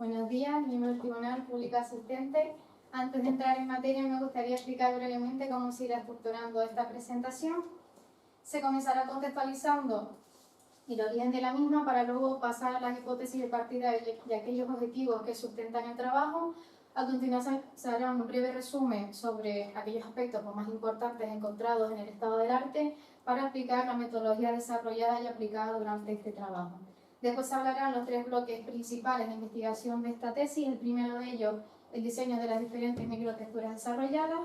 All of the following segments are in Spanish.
Buenos días, miembro del Tribunal Público Asistente. Antes de entrar en materia, me gustaría explicar brevemente cómo se irá estructurando esta presentación. Se comenzará contextualizando el origen de la misma para luego pasar a las hipótesis de partida de aquellos objetivos que sustentan el trabajo. A continuación se hará un breve resumen sobre aquellos aspectos más importantes encontrados en el estado del arte para explicar la metodología desarrollada y aplicada durante este trabajo. Después se hablarán los tres bloques principales de investigación de esta tesis. El primero de ellos, el diseño de las diferentes microtexturas desarrolladas.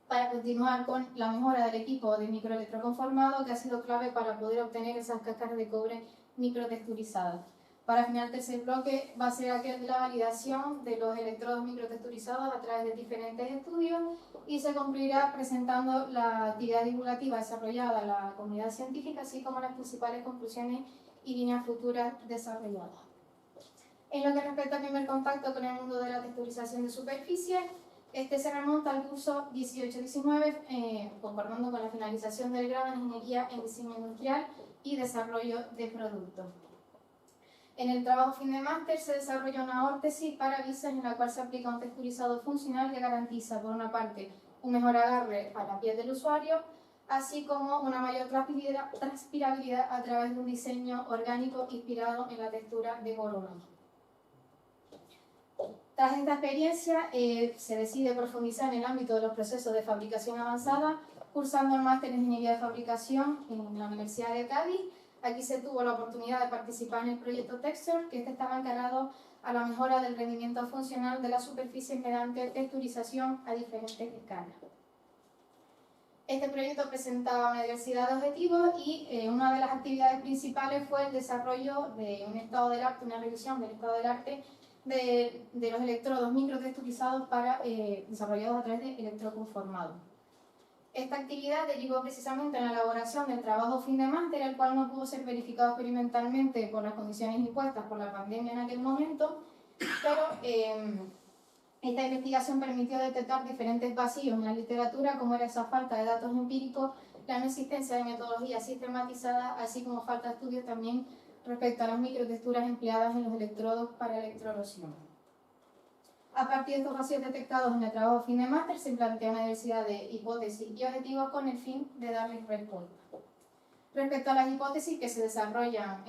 Para continuar con la mejora del equipo de microelectroconformado, que ha sido clave para poder obtener esas cáscaras de cobre microtexturizadas. Para final, el tercer bloque va a ser aquel de la validación de los electrodos microtexturizados a través de diferentes estudios y se concluirá presentando la actividad divulgativa desarrollada a la comunidad científica, así como las principales conclusiones y líneas futuras desarrolladas. En lo que respecta al primer contacto con el mundo de la texturización de superficie, este se remonta al curso 18-19, concordando con la finalización del grado en Ingeniería en Diseño Industrial y Desarrollo de Productos. En el trabajo fin de máster se desarrolla una órtesis para visas en la cual se aplica un texturizado funcional que garantiza, por una parte, un mejor agarre a la piel del usuario, así como una mayor transpirabilidad a través de un diseño orgánico inspirado en la textura de Voronoi. Tras esta experiencia, se decide profundizar en el ámbito de los procesos de fabricación avanzada, cursando el máster en Ingeniería de Fabricación en la Universidad de Cádiz. Aquí se tuvo la oportunidad de participar en el proyecto Texture, que estaba encargado a la mejora del rendimiento funcional de las superficies mediante texturización a diferentes escalas. Este proyecto presentaba una diversidad de objetivos y una de las actividades principales fue el desarrollo de un estado del arte, una revisión del estado del arte de los electrodos microtexturizados desarrollados a través de electroconformado. Esta actividad derivó precisamente en la elaboración del trabajo fin de máster, el cual no pudo ser verificado experimentalmente por las condiciones impuestas por la pandemia en aquel momento, pero esta investigación permitió detectar diferentes vacíos en la literatura, como era esa falta de datos empíricos, la no existencia de metodología sistematizada, así como falta de estudios también respecto a las microtexturas empleadas en los electrodos para electroerosión. A partir de estos vacíos detectados en el trabajo fin de máster, se plantea una diversidad de hipótesis y objetivos con el fin de darles respuesta. Respecto a las hipótesis que se desarrollan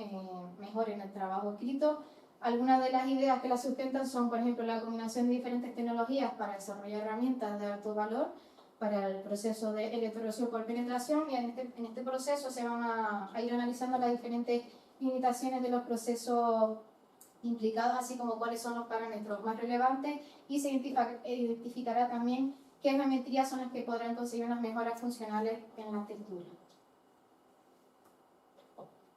mejor en el trabajo escrito, algunas de las ideas que las sustentan son, por ejemplo, la combinación de diferentes tecnologías para desarrollar herramientas de alto valor para el proceso de electroerosión por penetración, y en este proceso se van a ir analizando las diferentes limitaciones de los procesos implicados, así como cuáles son los parámetros más relevantes, y se identificará también qué geometrías son las que podrán conseguir unas mejoras funcionales en la textura.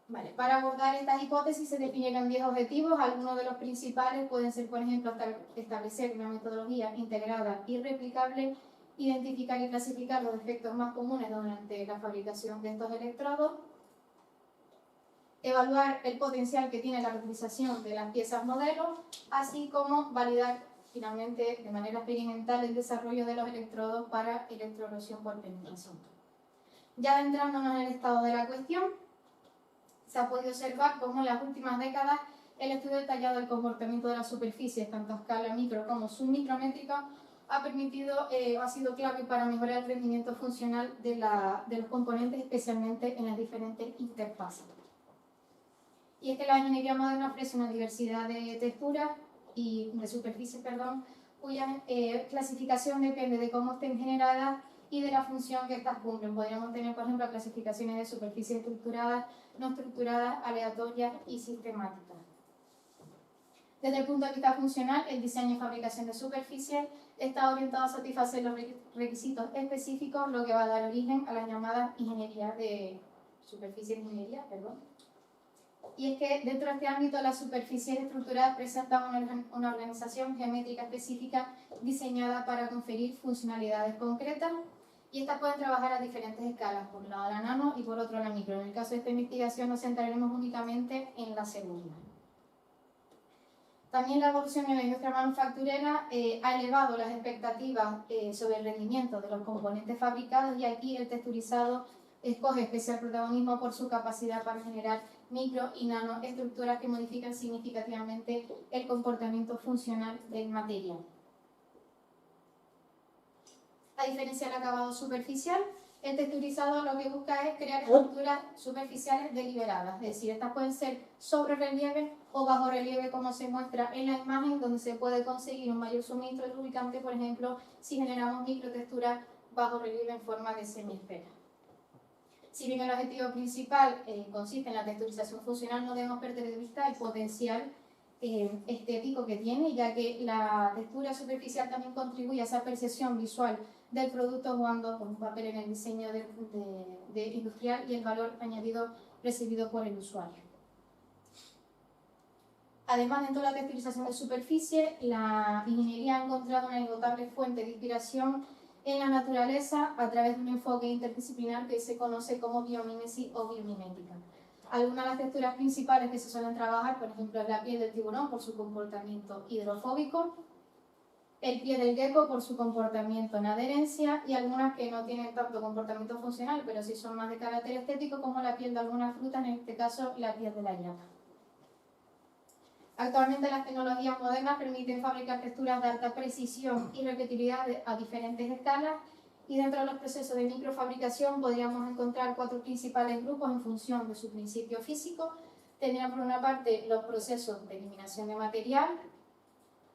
Vale, para abordar estas hipótesis se definieron 10 objetivos. Algunos de los principales pueden ser, por ejemplo, establecer una metodología integrada y replicable, identificar y clasificar los efectos más comunes durante la fabricación de estos electrodos, evaluar el potencial que tiene la reutilización de las piezas modelo, así como validar finalmente de manera experimental el desarrollo de los electrodos para electroerosión por penetración. Ya adentrándonos en el estado de la cuestión, se ha podido observar cómo en las últimas décadas el estudio detallado del comportamiento de las superficies, tanto a escala micro como submicrométrica, ha sido clave para mejorar el rendimiento funcional de los componentes, especialmente en las diferentes interfaces. Y es que la ingeniería moderna ofrece una diversidad de texturas y de superficies, cuya clasificación depende de cómo estén generadas y de la función que estas cumplen. Podríamos tener, por ejemplo, clasificaciones de superficies estructuradas, no estructuradas, aleatorias y sistemáticas. Desde el punto de vista funcional, el diseño y fabricación de superficies está orientado a satisfacer los requisitos específicos, lo que va a dar origen a las llamadas superficies de ingeniería. Y es que dentro de este ámbito las superficies estructuradas presentan una organización geométrica específica diseñada para conferir funcionalidades concretas, y estas pueden trabajar a diferentes escalas, por un lado la nano y por otro la micro. En el caso de esta investigación nos centraremos únicamente en la segunda. También la evolución en la industria manufacturera ha elevado las expectativas sobre el rendimiento de los componentes fabricados, y aquí el texturizado escoge especial protagonismo por su capacidad para generar micro y nanoestructuras que modifican significativamente el comportamiento funcional del material. A diferencia del acabado superficial, el texturizado lo que busca es crear estructuras superficiales deliberadas, es decir, estas pueden ser sobre relieve o bajo relieve, como se muestra en la imagen, donde se puede conseguir un mayor suministro de lubricante, por ejemplo, si generamos microtexturas bajo relieve en forma de semiesfera. Si bien el objetivo principal consiste en la texturización funcional, no debemos perder de vista el potencial estético que tiene, ya que la textura superficial también contribuye a esa percepción visual del producto, jugando con un papel en el diseño industrial y el valor añadido recibido por el usuario. Además, dentro de la texturización de superficie, la ingeniería ha encontrado una inagotable fuente de inspiración en la naturaleza a través de un enfoque interdisciplinar que se conoce como biomimesis o biomimética. Algunas de las texturas principales que se suelen trabajar, por ejemplo, es la piel del tiburón por su comportamiento hidrofóbico, el pie del gecko por su comportamiento en adherencia y algunas que no tienen tanto comportamiento funcional, pero sí son más de carácter estético, como la piel de algunas frutas, en este caso la piel de la llama. Actualmente las tecnologías modernas permiten fabricar texturas de alta precisión y repetibilidad a diferentes escalas, y dentro de los procesos de microfabricación podríamos encontrar 4 principales grupos en función de su principio físico. Tendrían por una parte los procesos de eliminación de material,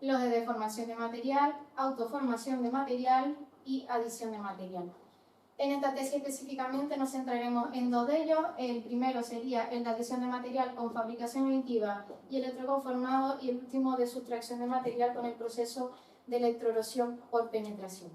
los de deformación de material, autoformación de material y adición de material. En esta tesis específicamente nos centraremos en 2 de ellos. El primero sería el de adición de material con fabricación aditiva y electroconformado, y el último de sustracción de material con el proceso de electroerosión por penetración.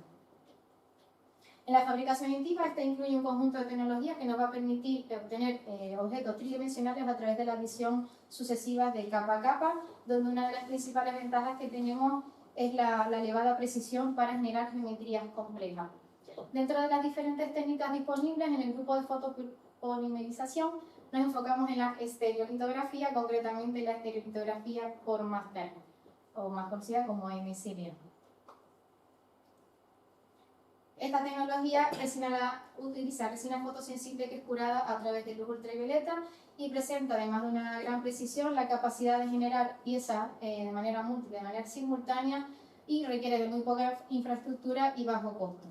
En la fabricación aditiva, esta incluye un conjunto de tecnologías que nos va a permitir obtener objetos tridimensionales a través de la adición sucesiva de capa a capa, donde una de las principales ventajas que tenemos es la elevada precisión para generar geometrías complejas. Dentro de las diferentes técnicas disponibles en el grupo de fotopolimerización, nos enfocamos en la estereolitografía, concretamente la estereolitografía por máster, o más conocida como MCD. Esta tecnología utiliza resina fotosensible que es curada a través de luz ultravioleta y presenta, además de una gran precisión, la capacidad de generar piezas de manera múltiple, de manera simultánea, y requiere de muy poca infraestructura y bajo costo.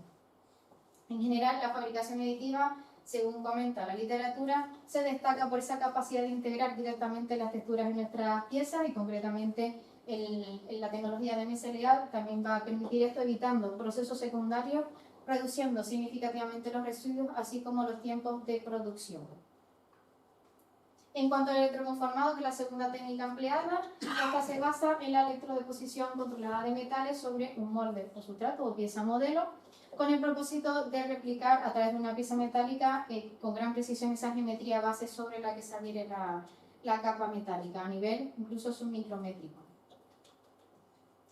En general, la fabricación aditiva, según comenta la literatura, se destaca por esa capacidad de integrar directamente las texturas en nuestras piezas, y concretamente la tecnología de MSLA también va a permitir esto, evitando procesos secundarios, reduciendo significativamente los residuos, así como los tiempos de producción. En cuanto al electroconformado, que es la segunda técnica empleada, esta se basa en la electrodeposición controlada de metales sobre un molde o sustrato o pieza modelo, con el propósito de replicar a través de una pieza metálica con gran precisión esa geometría base sobre la que se adhiere la capa metálica, a nivel incluso submicrométrico.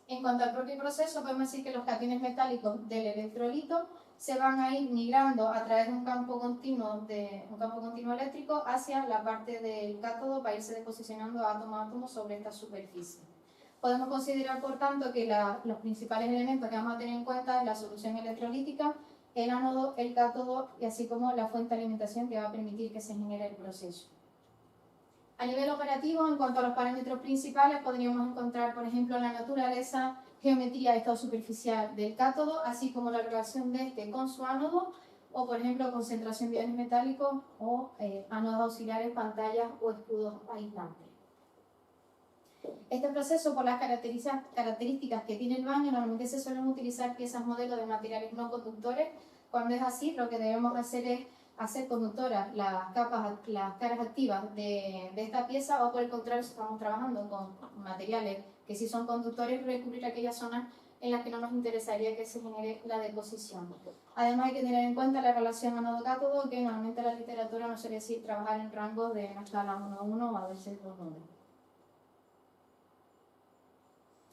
En cuanto al propio proceso, podemos decir que los cationes metálicos del electrolito se van a ir migrando a través de un campo continuo eléctrico hacia la parte del cátodo para irse deposicionando átomo a átomo sobre esta superficie. Podemos considerar, por tanto, que los principales elementos que vamos a tener en cuenta es la solución electrolítica, el ánodo, el cátodo y así como la fuente de alimentación que va a permitir que se genere el proceso. A nivel operativo, en cuanto a los parámetros principales, podríamos encontrar, por ejemplo, la naturaleza, geometría de estado superficial del cátodo, así como la relación de este con su ánodo, o, por ejemplo, concentración de iones metálicos o ánodos auxiliares, pantallas o escudos aislantes. Este proceso, por las características que tiene el baño, normalmente se suelen utilizar piezas modelo de materiales no conductores. Cuando es así, lo que debemos hacer es hacer conductoras las caras activas de esta pieza, o por el contrario, si estamos trabajando con materiales que sí son conductores, recubrir aquellas zonas en las que no nos interesaría que se genere la deposición. Además, hay que tener en cuenta la relación ánodo-cátodo, que normalmente la literatura nos suele decir trabajar en rangos de una escala 1:1 o a veces 2:1.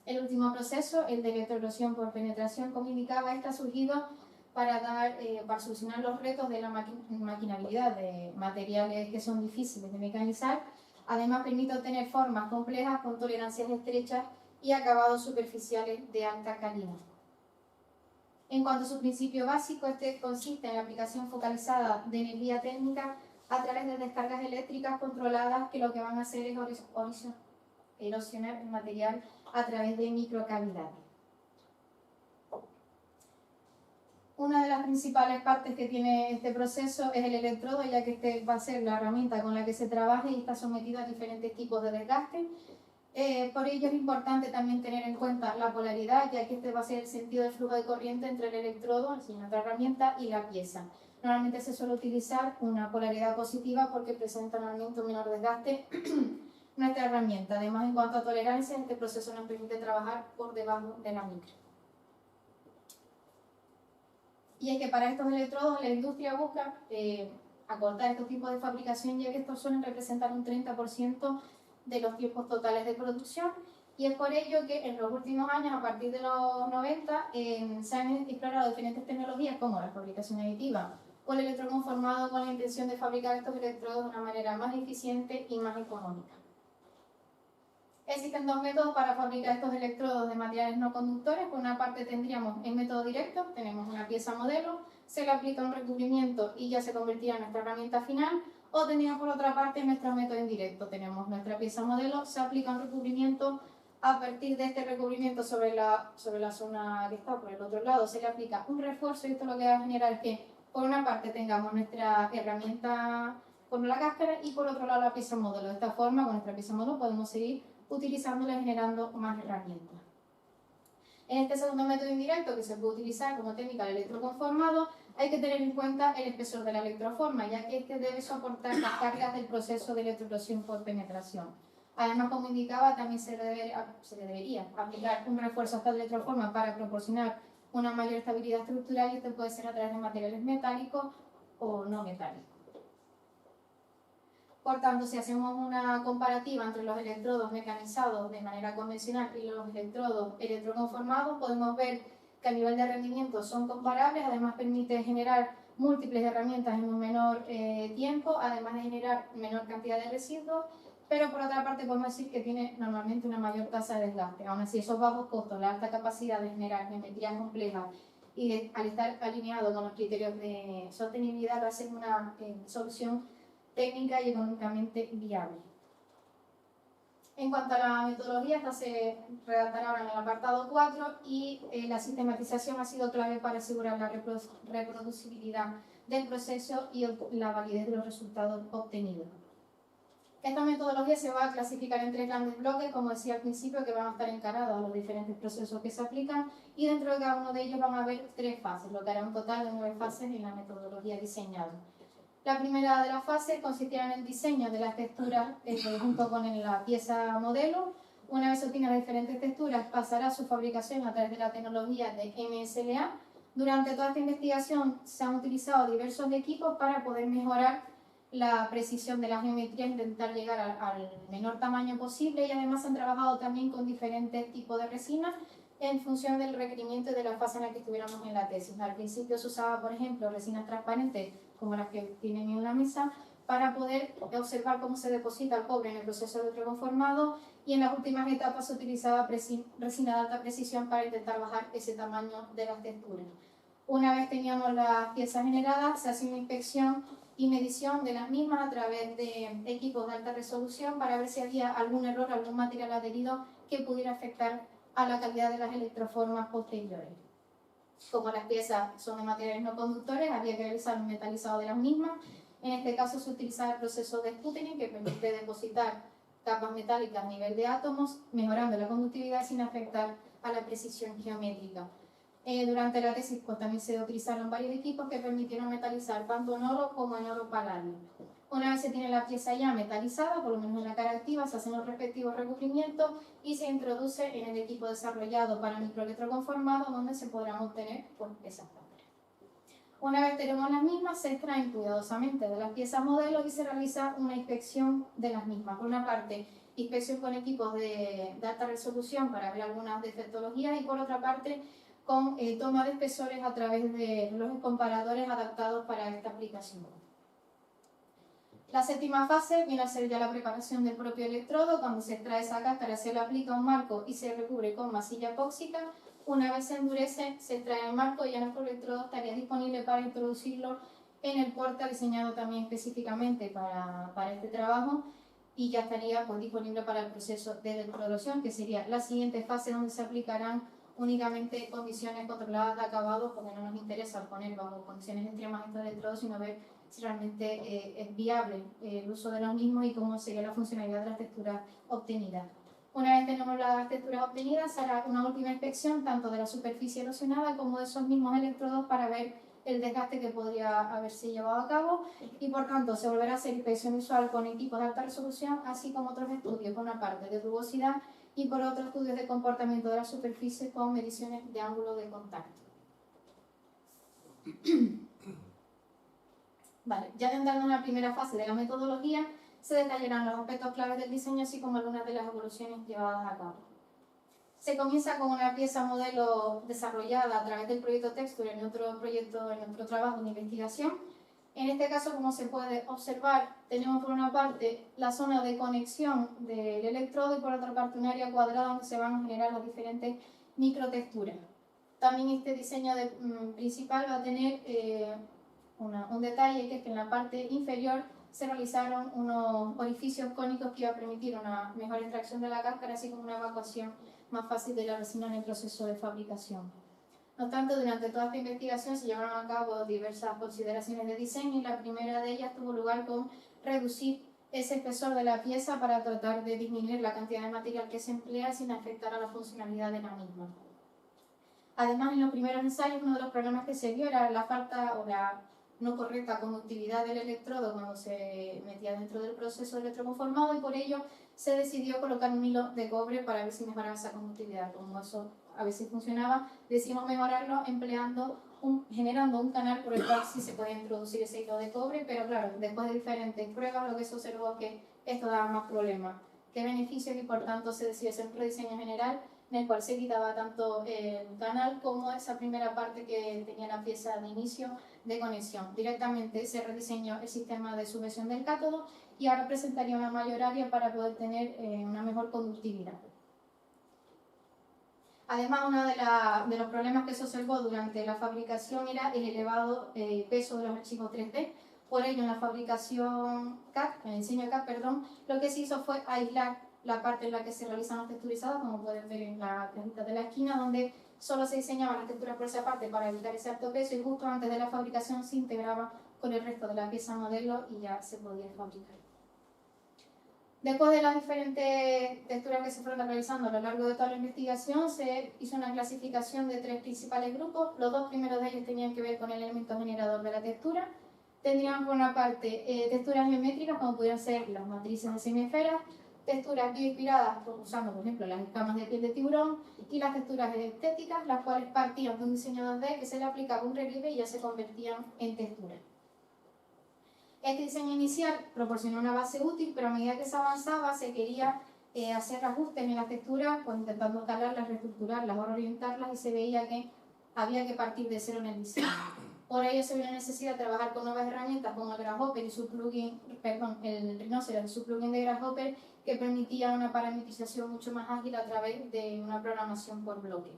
El último proceso, el de electroerosión por penetración, como indicaba, está surgido para solucionar los retos de la maquinabilidad de materiales que son difíciles de mecanizar. Además, permite obtener formas complejas con tolerancias estrechas y acabados superficiales de alta calidad. En cuanto a su principio básico, este consiste en la aplicación focalizada de energía térmica a través de descargas eléctricas controladas que lo que van a hacer es erosionar el material a través de microcavidades. Una de las principales partes que tiene este proceso es el electrodo, ya que este va a ser la herramienta con la que se trabaja y está sometido a diferentes tipos de desgaste. Por ello es importante también tener en cuenta la polaridad, ya que este va a ser el sentido del flujo de corriente entre el electrodo, es decir, nuestra herramienta, y la pieza. Normalmente se suele utilizar una polaridad positiva porque presenta normalmente un menor desgaste nuestra herramienta. Además, en cuanto a tolerancia, este proceso nos permite trabajar por debajo de la micra. Y es que para estos electrodos la industria busca acortar estos tipos de fabricación, ya que estos suelen representar un 30% de los tiempos totales de producción, y es por ello que en los últimos años, a partir de los 90, se han explorado diferentes tecnologías como la fabricación aditiva o el electroconformado con la intención de fabricar estos electrodos de una manera más eficiente y más económica. Existen dos métodos para fabricar estos electrodos de materiales no conductores. Por una parte tendríamos el método directo, tenemos una pieza modelo, se le aplica un recubrimiento y ya se convertirá en nuestra herramienta final. O tendríamos por otra parte nuestro método indirecto, tenemos nuestra pieza modelo, se aplica un recubrimiento, a partir de este recubrimiento sobre la zona que está por el otro lado se le aplica un refuerzo, y esto lo que va a generar es que por una parte tengamos nuestra herramienta con la cáscara y por otro lado la pieza modelo. De esta forma, con nuestra pieza modelo podemos seguir utilizándola y generando más herramientas. En este segundo método indirecto, que se puede utilizar como técnica del electroconformado, hay que tener en cuenta el espesor de la electroforma, ya que este debe soportar las cargas del proceso de electroerosión por penetración. Además, como indicaba, también se debería aplicar un refuerzo a esta electroforma para proporcionar una mayor estabilidad estructural, y esto puede ser a través de materiales metálicos o no metálicos. Por tanto, si hacemos una comparativa entre los electrodos mecanizados de manera convencional y los electrodos electroconformados, podemos ver que a nivel de rendimiento son comparables. Además, permite generar múltiples herramientas en un menor tiempo, además de generar menor cantidad de residuos, pero por otra parte podemos decir que tiene normalmente una mayor tasa de desgaste. Aún así, esos bajos costos, la alta capacidad de generar geometrías complejas y al estar alineado con los criterios de sostenibilidad, va a ser una solución técnica y económicamente viable. En cuanto a la metodología, esta se redactará ahora en el apartado 4, y la sistematización ha sido clave para asegurar la reproducibilidad del proceso y la validez de los resultados obtenidos. Esta metodología se va a clasificar en 3 grandes bloques, como decía al principio, que van a estar encarados a los diferentes procesos que se aplican, y dentro de cada uno de ellos van a haber 3 fases, lo que hará un total de 9 fases en la metodología diseñada. La primera de las fases consistirá en el diseño de las texturas junto con la pieza modelo. Una vez obtenidas las diferentes texturas, pasará a su fabricación a través de la tecnología de MSLA. Durante toda esta investigación se han utilizado diversos equipos para poder mejorar la precisión de la geometría, intentar llegar al menor tamaño posible, y además han trabajado también con diferentes tipos de resinas en función del requerimiento y de la fase en la que estuviéramos en la tesis. Al principio se usaba, por ejemplo, resinas transparentes como las que tienen en la mesa, para poder observar cómo se deposita el cobre en el proceso de electroconformado, y en las últimas etapas se utilizaba resina de alta precisión para intentar bajar ese tamaño de las texturas. Una vez teníamos las piezas generadas, se hace una inspección y medición de las mismas a través de equipos de alta resolución para ver si había algún error, algún material adherido que pudiera afectar a la calidad de las electroformas posteriores. Como las piezas son de materiales no conductores, había que realizar un metalizado de las mismas. En este caso se utilizaba el proceso de sputtering, que permite depositar capas metálicas a nivel de átomos, mejorando la conductividad sin afectar a la precisión geométrica. Durante la tesis también se utilizaron varios equipos que permitieron metalizar tanto en oro como en oro paladio. Una vez se tiene la pieza ya metalizada, por lo menos en la cara activa, se hacen los respectivos recubrimientos y se introduce en el equipo desarrollado para microelectroconformado, donde se podrán obtener esas cámaras. Una vez tenemos las mismas, se extraen cuidadosamente de las piezas modelo y se realiza una inspección de las mismas. Por una parte, inspección con equipos de alta resolución para ver algunas defectologías, y por otra parte, con toma de espesores a través de los comparadores adaptados para esta aplicación. La séptima fase viene a ser ya la preparación del propio electrodo. Cuando se extrae esa cáscara, se le aplica un marco y se recubre con masilla epóxica. Una vez se endurece, se extrae el marco y ya nuestro electrodo estaría disponible para introducirlo en el portal diseñado también específicamente para este trabajo y ya estaría pues, disponible para el proceso de electroerosión, que sería la siguiente fase donde se aplicarán únicamente condiciones controladas de acabado, porque no nos interesa poner bajo condiciones extremas estos electrodos, sino ver si realmente es viable el uso de los mismos y cómo sería la funcionalidad de las texturas obtenidas. Una vez tenemos las texturas obtenidas, se hará una última inspección tanto de la superficie erosionada como de esos mismos electrodos para ver el desgaste que podría haberse llevado a cabo y por tanto se volverá a hacer inspección visual con equipos de alta resolución, así como otros estudios, por una parte de rugosidad y por otro estudios de comportamiento de la superficie con mediciones de ángulo de contacto. Vale, ya entrando en la primera fase de la metodología, se detallarán los aspectos claves del diseño, así como algunas de las evoluciones llevadas a cabo. Se comienza con una pieza modelo desarrollada a través del proyecto Texture en otro trabajo de investigación. En este caso, como se puede observar, tenemos por una parte la zona de conexión del electrodo y por otra parte un área cuadrada donde se van a generar las diferentes microtexturas. También este diseño principal va a tener un detalle, que es que en la parte inferior se realizaron unos orificios cónicos que iba a permitir una mejor extracción de la cáscara, así como una evacuación más fácil de la resina en el proceso de fabricación. No obstante, durante toda esta investigación se llevaron a cabo diversas consideraciones de diseño y la primera de ellas tuvo lugar con reducir ese espesor de la pieza para tratar de disminuir la cantidad de material que se emplea sin afectar a la funcionalidad de la misma. Además, en los primeros ensayos, uno de los problemas que se vio era la falta o la no correcta conductividad del electrodo cuando se metía dentro del proceso de electroconformado y por ello se decidió colocar un hilo de cobre para ver si mejoraba esa conductividad. Como eso a veces funcionaba, decidimos mejorarlo generando un canal por el cual sí se podía introducir ese hilo de cobre, pero claro, después de diferentes pruebas lo que se observó es que esto daba más problemas que beneficios y por tanto se decidió hacer un rediseño general en el cual se quitaba tanto el canal como esa primera parte que tenía la pieza de inicio de conexión. Directamente se rediseñó el sistema de sujeción del cátodo y ahora presentaría una mayor área para poder tener una mejor conductividad. Además, uno de los problemas que se observó durante la fabricación era el elevado peso de los archivos 3D. Por ello, en la fabricación CAD, en el diseño CAD, perdón, lo que se hizo fue aislar la parte en la que se realizan los texturizados, como pueden ver en la cajita de la esquina, donde solo se diseñaban las texturas por esa parte para evitar ese alto peso y justo antes de la fabricación se integraba con el resto de la pieza modelo y ya se podía fabricar. Después de las diferentes texturas que se fueron realizando a lo largo de toda la investigación, se hizo una clasificación de 3 principales grupos. Los 2 primeros de ellos tenían que ver con el elemento generador de la textura. Tendrían por una parte texturas geométricas, como pudieran ser las matrices de semiesferas, texturas bioinspiradas, usando por ejemplo las escamas de piel de tiburón, y las texturas estéticas, las cuales partían de un diseño 2D que se le aplicaba un relieve y ya se convertían en texturas. Este diseño inicial proporcionó una base útil, pero a medida que se avanzaba se quería hacer ajustes en las texturas, pues intentando escalarlas, reestructurarlas o orientarlas, y se veía que había que partir de cero en el diseño. Por ello se vio la necesidad de trabajar con nuevas herramientas como el Grasshopper y su plugin, el Rhinoceros y su plugin de Grasshopper, que permitía una parametrización mucho más ágil a través de una programación por bloque.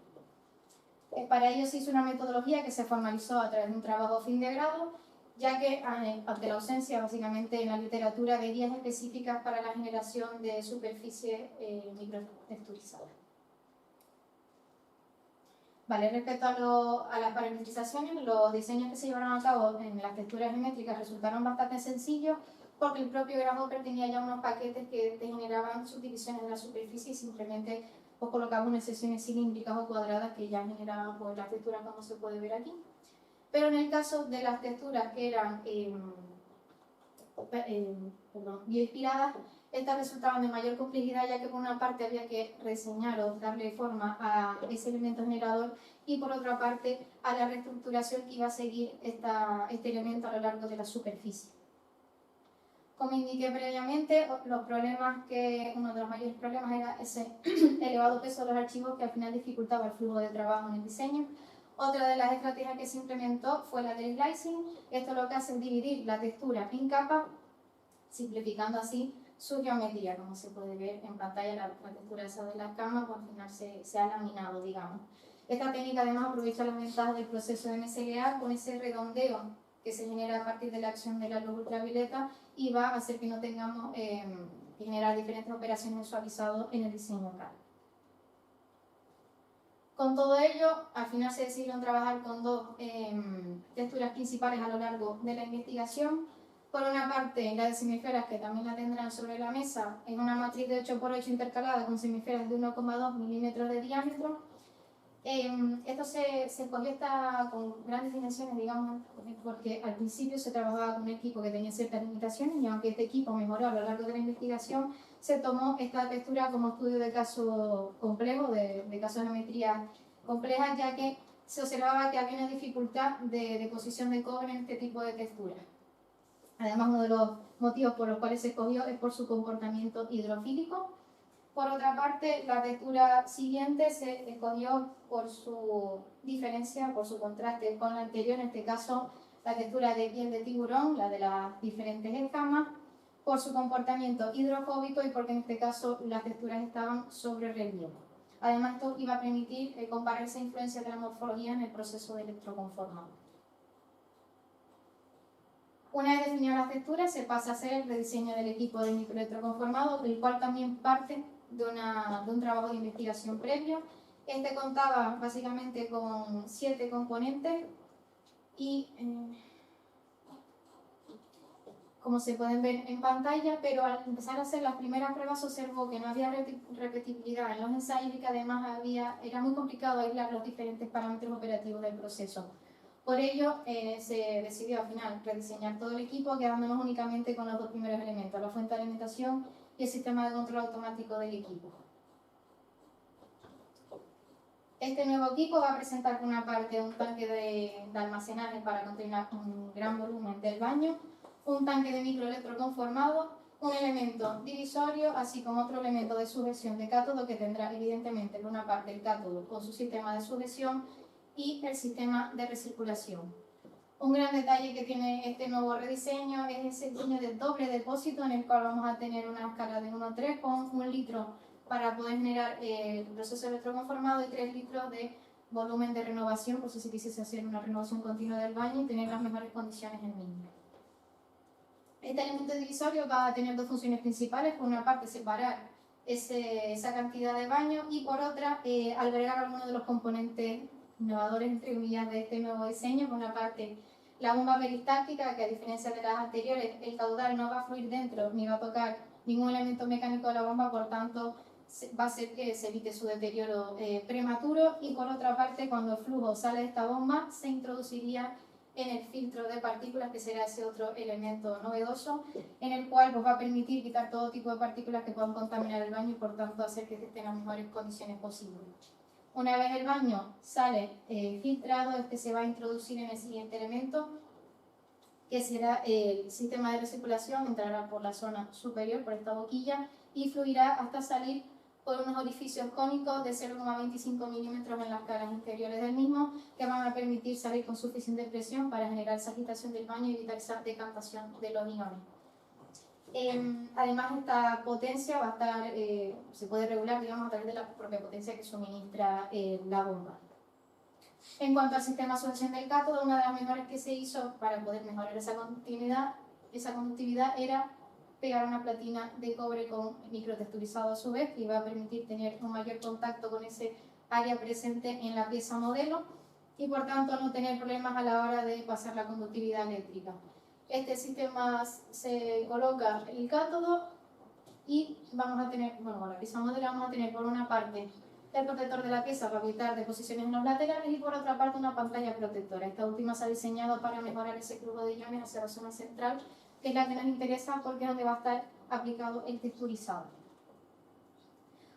Para ello se hizo una metodología que se formalizó a través de un trabajo fin de grado, ya que ante la ausencia básicamente en la literatura de guías específicas para la generación de superficies microtexturizadas. Vale, respecto a las parametrizaciones, los diseños que se llevaron a cabo en las texturas geométricas resultaron bastante sencillos porque el propio Grasshopper tenía ya unos paquetes que te generaban subdivisiones de la superficie y simplemente pues, colocaba unas secciones cilíndricas o cuadradas que ya generaban pues, las texturas como se puede ver aquí. Pero en el caso de las texturas que eran bioinspiradas, estas resultaban de mayor complejidad, ya que por una parte había que rediseñar o darle forma a ese elemento generador y por otra parte a la reestructuración que iba a seguir este elemento a lo largo de la superficie. Como indiqué previamente, uno de los mayores problemas era ese elevado peso de los archivos que al final dificultaba el flujo de trabajo en el diseño. Otra de las estrategias que se implementó fue la del slicing. Esto lo que hace es dividir la textura en capas, simplificando así su geometría, como se puede ver en pantalla, la textura esa de las camas, pues al final se ha laminado, digamos. Esta técnica además aprovecha las ventajas del proceso de MSLA con ese redondeo que se genera a partir de la acción de la luz ultravioleta y va a hacer que no tengamos que generar diferentes operaciones de suavizado en el diseño CAD. Con todo ello, al final se decidieron trabajar con dos texturas principales a lo largo de la investigación. Por una parte, la de semiesferas, que también la tendrán sobre la mesa, en una matriz de 8×8 intercalada con semiesferas de 1,2 milímetros de diámetro. Esto se escogió con grandes dimensiones, digamos, porque al principio se trabajaba con un equipo que tenía ciertas limitaciones y aunque este equipo mejoró a lo largo de la investigación, se tomó esta textura como estudio de caso complejo, de casos de geometría complejas, ya que se observaba que había una dificultad de deposición de cobre en este tipo de textura. Además, uno de los motivos por los cuales se escogió es por su comportamiento hidrofílico. Por otra parte, la textura siguiente se escogió por su diferencia, por su contraste con la anterior, en este caso la textura de piel de tiburón, la de las diferentes escamas, por su comportamiento hidrofóbico y porque en este caso las texturas estaban sobre relieve. Además, esto iba a permitir comparar esa influencia de la morfología en el proceso de electroconformado. Una vez definidas las texturas, se pasa a hacer el rediseño del equipo de microelectroconformado, del cual también parte de un trabajo de investigación previo. Este contaba básicamente con 7 componentes y, como se pueden ver en pantalla, pero al empezar a hacer las primeras pruebas se observó que no había repetibilidad en los ensayos y que además era muy complicado aislar los diferentes parámetros operativos del proceso. Por ello, se decidió al final rediseñar todo el equipo, quedándonos únicamente con los dos primeros elementos, la fuente de alimentación y el sistema de control automático del equipo. Este nuevo equipo va a presentar por una parte un tanque de almacenaje para contener un gran volumen del baño, un tanque de microelectroconformado, un elemento divisorio, así como otro elemento de sujeción de cátodo que tendrá evidentemente por una parte el cátodo con su sistema de sujeción y el sistema de recirculación. Un gran detalle que tiene este nuevo rediseño es ese diseño de doble depósito en el cual vamos a tener una escala de 1:3 con 1 litro para poder generar el proceso electroconformado y 3 litros de volumen de renovación, por si se quisiese hacer una renovación continua del baño y tener las mejores condiciones en mismo. Este elemento divisorio va a tener dos funciones principales. Por una parte, separar esa cantidad de baño y por otra, albergar algunos de los componentes innovadores, entre comillas, de este nuevo diseño. Por una parte, la bomba peristáctica, que a diferencia de las anteriores, el caudal no va a fluir dentro ni va a tocar ningún elemento mecánico de la bomba, por tanto, va a hacer que se evite su deterioro prematuro. Y por otra parte, cuando el flujo sale de esta bomba, se introduciría en el filtro de partículas, que será ese otro elemento novedoso, en el cual va a permitir quitar todo tipo de partículas que puedan contaminar el baño y por tanto hacer que esté en las mejores condiciones posibles. Una vez el baño sale filtrado, se va a introducir en el siguiente elemento, que será el sistema de recirculación. Entrará por la zona superior, por esta boquilla, y fluirá hasta salir por unos orificios cónicos de 0,25 milímetros en las caras interiores del mismo, que van a permitir salir con suficiente presión para generar esa agitación del baño y evitar esa decantación de los iones. Además, esta potencia va a estar, se puede regular, digamos, a través de la propia potencia que suministra la bomba. En cuanto al sistema de sujeción del cátodo, una de las mejoras que se hizo para poder mejorar esa conductividad era pegar una platina de cobre con microtexturizado a su vez, que iba a permitir tener un mayor contacto con ese área presente en la pieza modelo y por tanto no tener problemas a la hora de pasar la conductividad eléctrica. Este sistema se coloca el cátodo y vamos a tener, con la pieza modelo vamos a tener por una parte el protector de la pieza para evitar deposiciones en los laterales y por otra parte una pantalla protectora. Esta última se ha diseñado para mejorar ese flujo de iones hacia la zona central, que es la que nos interesa porque es donde va a estar aplicado el texturizado.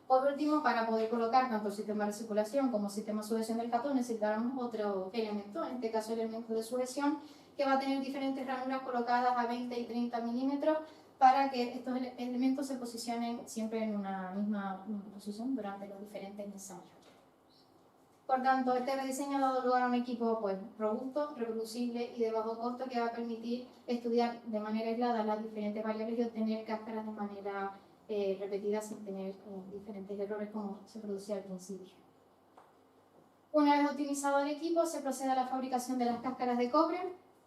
Por último, para poder colocar tanto el sistema de recirculación como el sistema de sujeción del cátodo, necesitaremos otro elemento, en este caso el elemento de sujeción, que va a tener diferentes ranuras colocadas a 20 y 30 milímetros para que estos elementos se posicionen siempre en una misma posición durante los diferentes ensayos. Por tanto, este rediseño ha dado lugar a un equipo robusto, reproducible y de bajo costo que va a permitir estudiar de manera aislada las diferentes variables y obtener cáscaras de manera repetida sin tener diferentes errores como se producía al principio. Una vez optimizado el equipo, se procede a la fabricación de las cáscaras de cobre.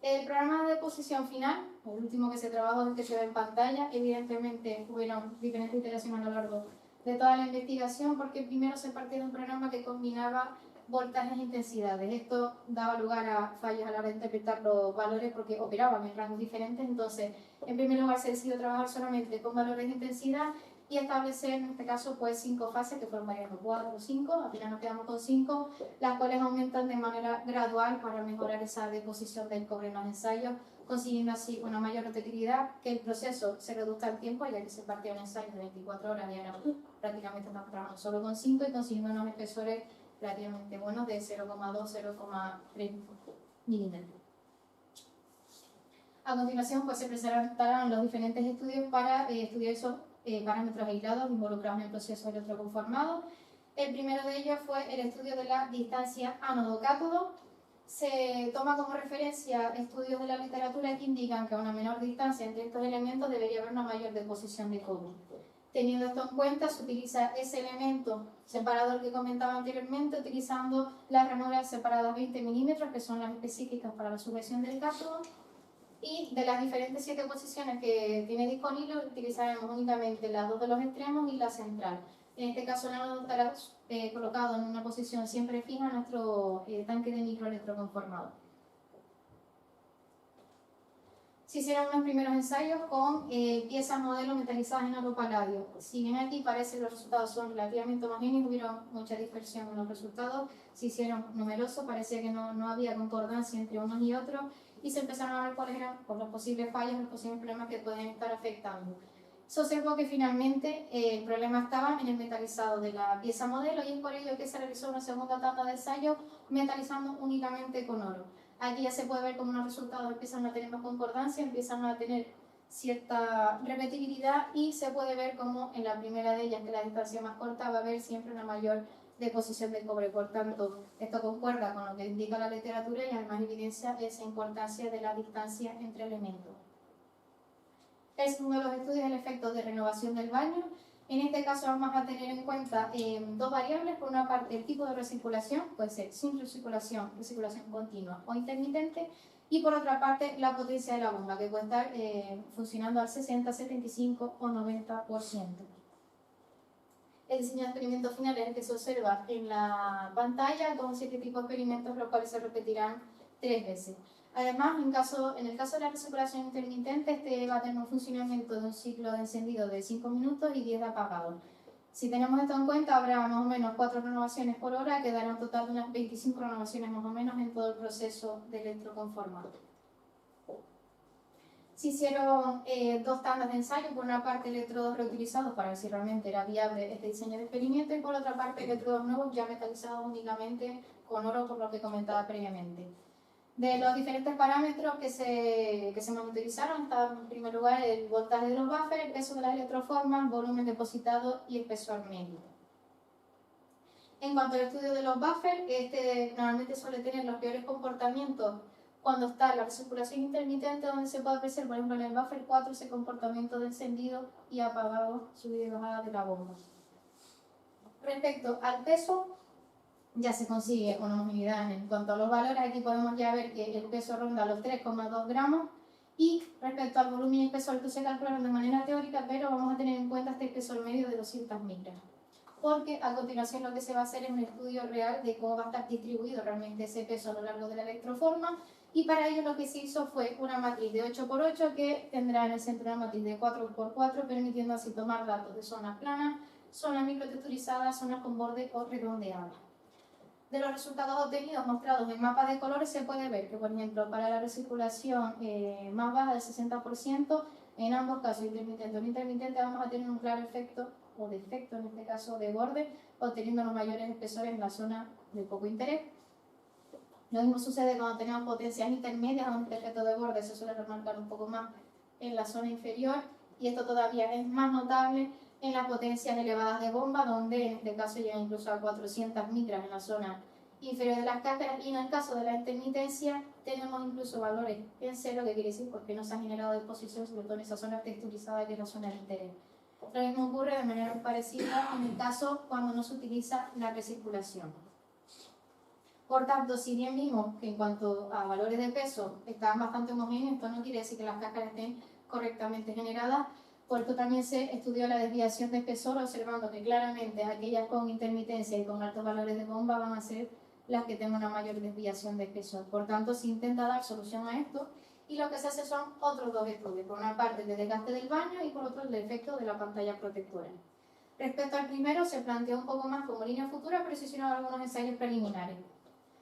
El programa de deposición final, el último que se trabajó, el que se ve en pantalla, evidentemente hubieron diferentes iteraciones a lo largo de toda la investigación, porque primero se partía de un programa que combinaba voltajes e intensidades. Esto daba lugar a fallos a la hora de interpretar los valores porque operaban en rangos diferentes. Entonces, en primer lugar, se decidió trabajar solamente con valores de intensidad y establecer, en este caso, pues 5 fases, que fueron variando 4 o 5, al final nos quedamos con 5, las cuales aumentan de manera gradual para mejorar esa deposición del cobre en los ensayos, consiguiendo así una mayor repetibilidad, que el proceso se reduzca el tiempo, ya que se partía un ensayo de 24 horas y ahora prácticamente estamos trabajando solo con 5 y consiguiendo unos espesores relativamente buenos de 0,2-0,3 milímetros. A continuación, pues se presentarán los diferentes estudios para estudiar esos parámetros aislados involucrados en el proceso electroconformado. El primero de ellos fue el estudio de la distancia ánodo-cátodo. Se toma como referencia estudios de la literatura que indican que a una menor distancia entre estos elementos debería haber una mayor deposición de cobre. Teniendo esto en cuenta, se utiliza ese elemento separador que comentaba anteriormente, utilizando las ranuras separadas 20 milímetros, que son las específicas para la sujeción del cátodo. Y de las diferentes 7 posiciones que tiene disponible, utilizaremos únicamente las 2 de los extremos y la central. En este caso, el ánodo estará colocado en una posición siempre fija en nuestro tanque de microelectroconformado. Se hicieron unos primeros ensayos con piezas modelo metalizadas en oro paladio. Si bien aquí parece que los resultados son relativamente homogéneos, hubieron mucha dispersión en los resultados, se hicieron numerosos, parecía que no había concordancia entre unos y otros, y se empezaron a ver cuáles eran los posibles fallos, los posibles problemas que pueden estar afectando. Se observó que finalmente el problema estaba en el metalizado de la pieza modelo, y es por ello que se realizó una segunda tanda de ensayo metalizando únicamente con oro. Aquí ya se puede ver cómo los resultados empiezan a tener más concordancia, empiezan a tener cierta repetibilidad, y se puede ver cómo en la primera de ellas, que la distancia más corta, va a haber siempre una mayor deposición de cobre. Por tanto, esto concuerda con lo que indica la literatura y además evidencia esa importancia de la distancia entre elementos. Es uno de los estudios del efecto de renovación del baño. En este caso vamos a tener en cuenta 2 variables. Por una parte, el tipo de recirculación, puede ser sin recirculación, recirculación continua o intermitente. Y por otra parte, la potencia de la bomba, que puede estar funcionando al 60, 75 o 90%. El diseño de experimento final es el que se observa en la pantalla, con 7 tipos de experimentos, los cuales se repetirán 3 veces. Además, en el caso de la recirculación intermitente, este va a tener un funcionamiento de un ciclo de encendido de 5 minutos y 10 de apagado. Si tenemos esto en cuenta, habrá más o menos 4 renovaciones por hora, que dará un total de unas 25 renovaciones más o menos en todo el proceso de electroconformado. Se hicieron 2 tandas de ensayo, por una parte electrodos reutilizados para ver si realmente era viable este diseño de experimento, y por otra parte electrodos nuevos ya metalizados únicamente con oro, por lo que comentaba previamente. De los diferentes parámetros que se monitorizaron, estaba en primer lugar el voltaje de los buffers, el peso de las electroformas, volumen depositado y espesor medio. En cuanto al estudio de los buffers, este normalmente suele tener los peores comportamientos cuando está la recirculación intermitente, donde se puede apreciar, por ejemplo, en el buffer 4, ese comportamiento de encendido y apagado, subida y bajada de la bomba. Respecto al peso, ya se consigue una homogeneidad. En cuanto a los valores, aquí podemos ya ver que el peso ronda los 3,2 gramos, y respecto al volumen y espesor que se calcularon de manera teórica, pero vamos a tener en cuenta este espesor medio de 200 micras. Porque a continuación lo que se va a hacer es un estudio real de cómo va a estar distribuido realmente ese peso a lo largo de la electroforma, y para ello lo que se hizo fue una matriz de 8×8 que tendrá en el centro una matriz de 4×4, permitiendo así tomar datos de zonas planas, zonas microtexturizadas, zonas con borde o redondeadas. De los resultados obtenidos mostrados en mapas de colores se puede ver que, por ejemplo, para la recirculación más baja del 60%, en ambos casos, intermitente o no intermitente, vamos a tener un claro efecto, o defecto en este caso, de borde, obteniendo los mayores espesores en la zona de poco interés. Lo mismo sucede cuando tenemos potencias intermedias, donde este efecto de borde se suele remarcar un poco más en la zona inferior, y esto todavía es más notable en las potencias elevadas de bomba, donde en este caso llegan incluso a 400 micras en la zona inferior de las cáscaras, y en el caso de la intermitencia tenemos incluso valores en cero, que quiere decir porque no se ha generado deposición, sobre todo en esa zona texturizada que es la zona de interés. Lo mismo ocurre de manera parecida en el caso cuando no se utiliza la recirculación. Por tanto, si bien vimos que en cuanto a valores de peso estaban bastante homogéneos, esto no quiere decir que las cáscaras estén correctamente generadas. Por esto también se estudió la desviación de espesor, observando que claramente aquellas con intermitencia y con altos valores de bomba van a ser las que tengan una mayor desviación de espesor. Por tanto, se intenta dar solución a esto y lo que se hace son otros dos estudios. Por una parte, el de desgaste del baño y por otro, el de efecto de la pantalla protectora. Respecto al primero, se planteó un poco más como línea futura, pero se hicieron algunos ensayos preliminares.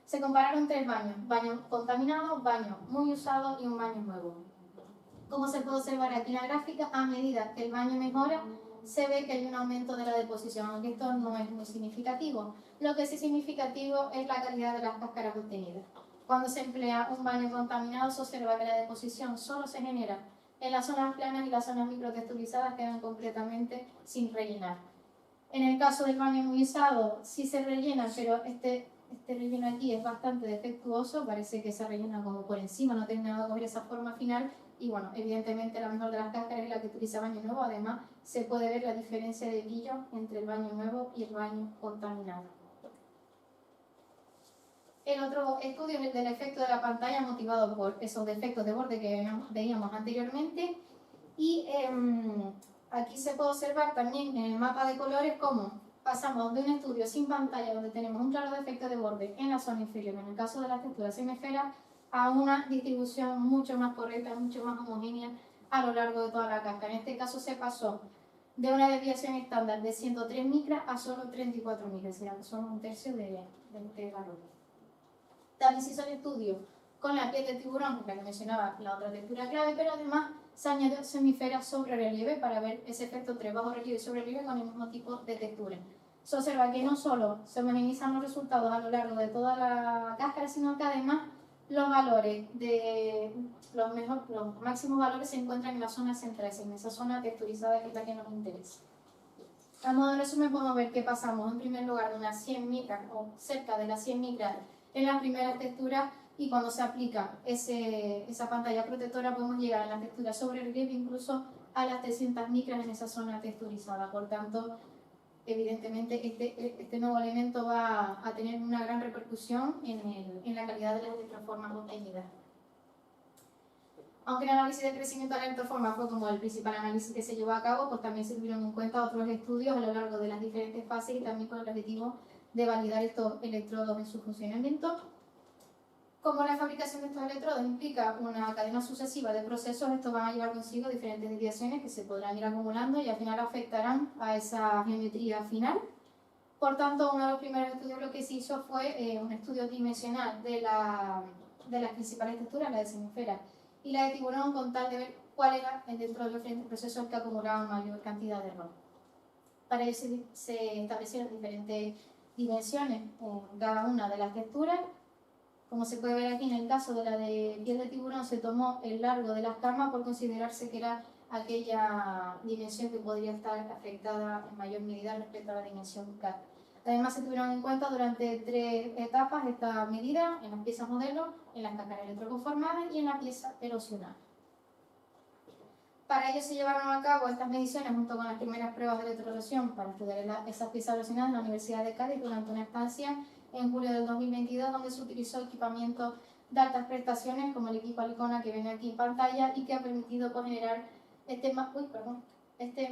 Se compararon tres baños: baño contaminado, baño muy usado y un baño nuevo. Como se puede observar aquí en la gráfica, a medida que el baño mejora, se ve que hay un aumento de la deposición, aunque esto no es muy significativo. Lo que sí es significativo es la calidad de las cáscaras obtenidas. Cuando se emplea un baño contaminado, se observa que la deposición solo se genera en las zonas planas y las zonas microtexturizadas quedan completamente sin rellenar. En el caso del baño muy usado, sí se rellena, pero este relleno aquí es bastante defectuoso, parece que se rellena como por encima, no termina de coger esa forma final. Y bueno, evidentemente la mejor de las cáscaras es la que utiliza baño nuevo. Además, se puede ver la diferencia de brillo entre el baño nuevo y el baño contaminado. El otro estudio es el del efecto de la pantalla, motivado por esos defectos de borde que veíamos anteriormente. Y aquí se puede observar también en el mapa de colores cómo pasamos de un estudio sin pantalla, donde tenemos un claro defecto de borde en la zona inferior, en el caso de la textura semesfera, a una distribución mucho más correcta, mucho más homogénea a lo largo de toda la cáscara. En este caso se pasó de una desviación estándar de 103 micras a solo 34 micras, o sea, solo un tercio de este valor. También se hizo el estudio con la piel de tiburón, que la que mencionaba la otra textura clave, pero además se añadió semifera sobre relieve para ver ese efecto entre bajo relieve y sobre relieve con el mismo tipo de textura. Se observa que no solo se homogeneizan los resultados a lo largo de toda la cáscara, sino que además los valores de los máximos valores se encuentran en la zona central, en esa zona texturizada que es la que nos interesa. A modo de resumen, podemos ver que pasamos en primer lugar de unas 100 micras o cerca de las 100 micras en las primeras texturas, y cuando se aplica esa pantalla protectora podemos llegar a la textura sobre relieve incluso a las 300 micras en esa zona texturizada. Por tanto, evidentemente este nuevo elemento va a tener una gran repercusión en la calidad de las electroformas obtenidas. Aunque el análisis de crecimiento de la electroforma fue como el principal análisis que se llevó a cabo, pues también se tuvieron en cuenta otros estudios a lo largo de las diferentes fases y también con el objetivo de validar estos electrodos en su funcionamiento. Como la fabricación de estos electrodos implica una cadena sucesiva de procesos, estos van a llevar consigo diferentes desviaciones que se podrán ir acumulando y al final afectarán a esa geometría final. Por tanto, uno de los primeros estudios lo que se hizo fue un estudio dimensional de las principales texturas, la de semifera y la de tiburón, con tal de ver cuál era dentro de los diferentes procesos que acumulaban mayor cantidad de error. Para ello se establecieron diferentes dimensiones en cada una de las texturas. Como se puede ver aquí, en el caso de la de piel de tiburón se tomó el largo de las camas por considerarse que era aquella dimensión que podría estar afectada en mayor medida respecto a la dimensión CAT. Además, se tuvieron en cuenta durante 3 etapas esta medida: en las piezas modelo, en las cáscaras electroconformadas y en la pieza erosionada. Para ello se llevaron a cabo estas mediciones junto con las primeras pruebas de electroerosión para estudiar esas piezas erosionadas en la Universidad de Cádiz durante una estancia en julio del 2022, donde se utilizó equipamiento de altas prestaciones como el equipo Alicona que ven aquí en pantalla y que ha permitido generar este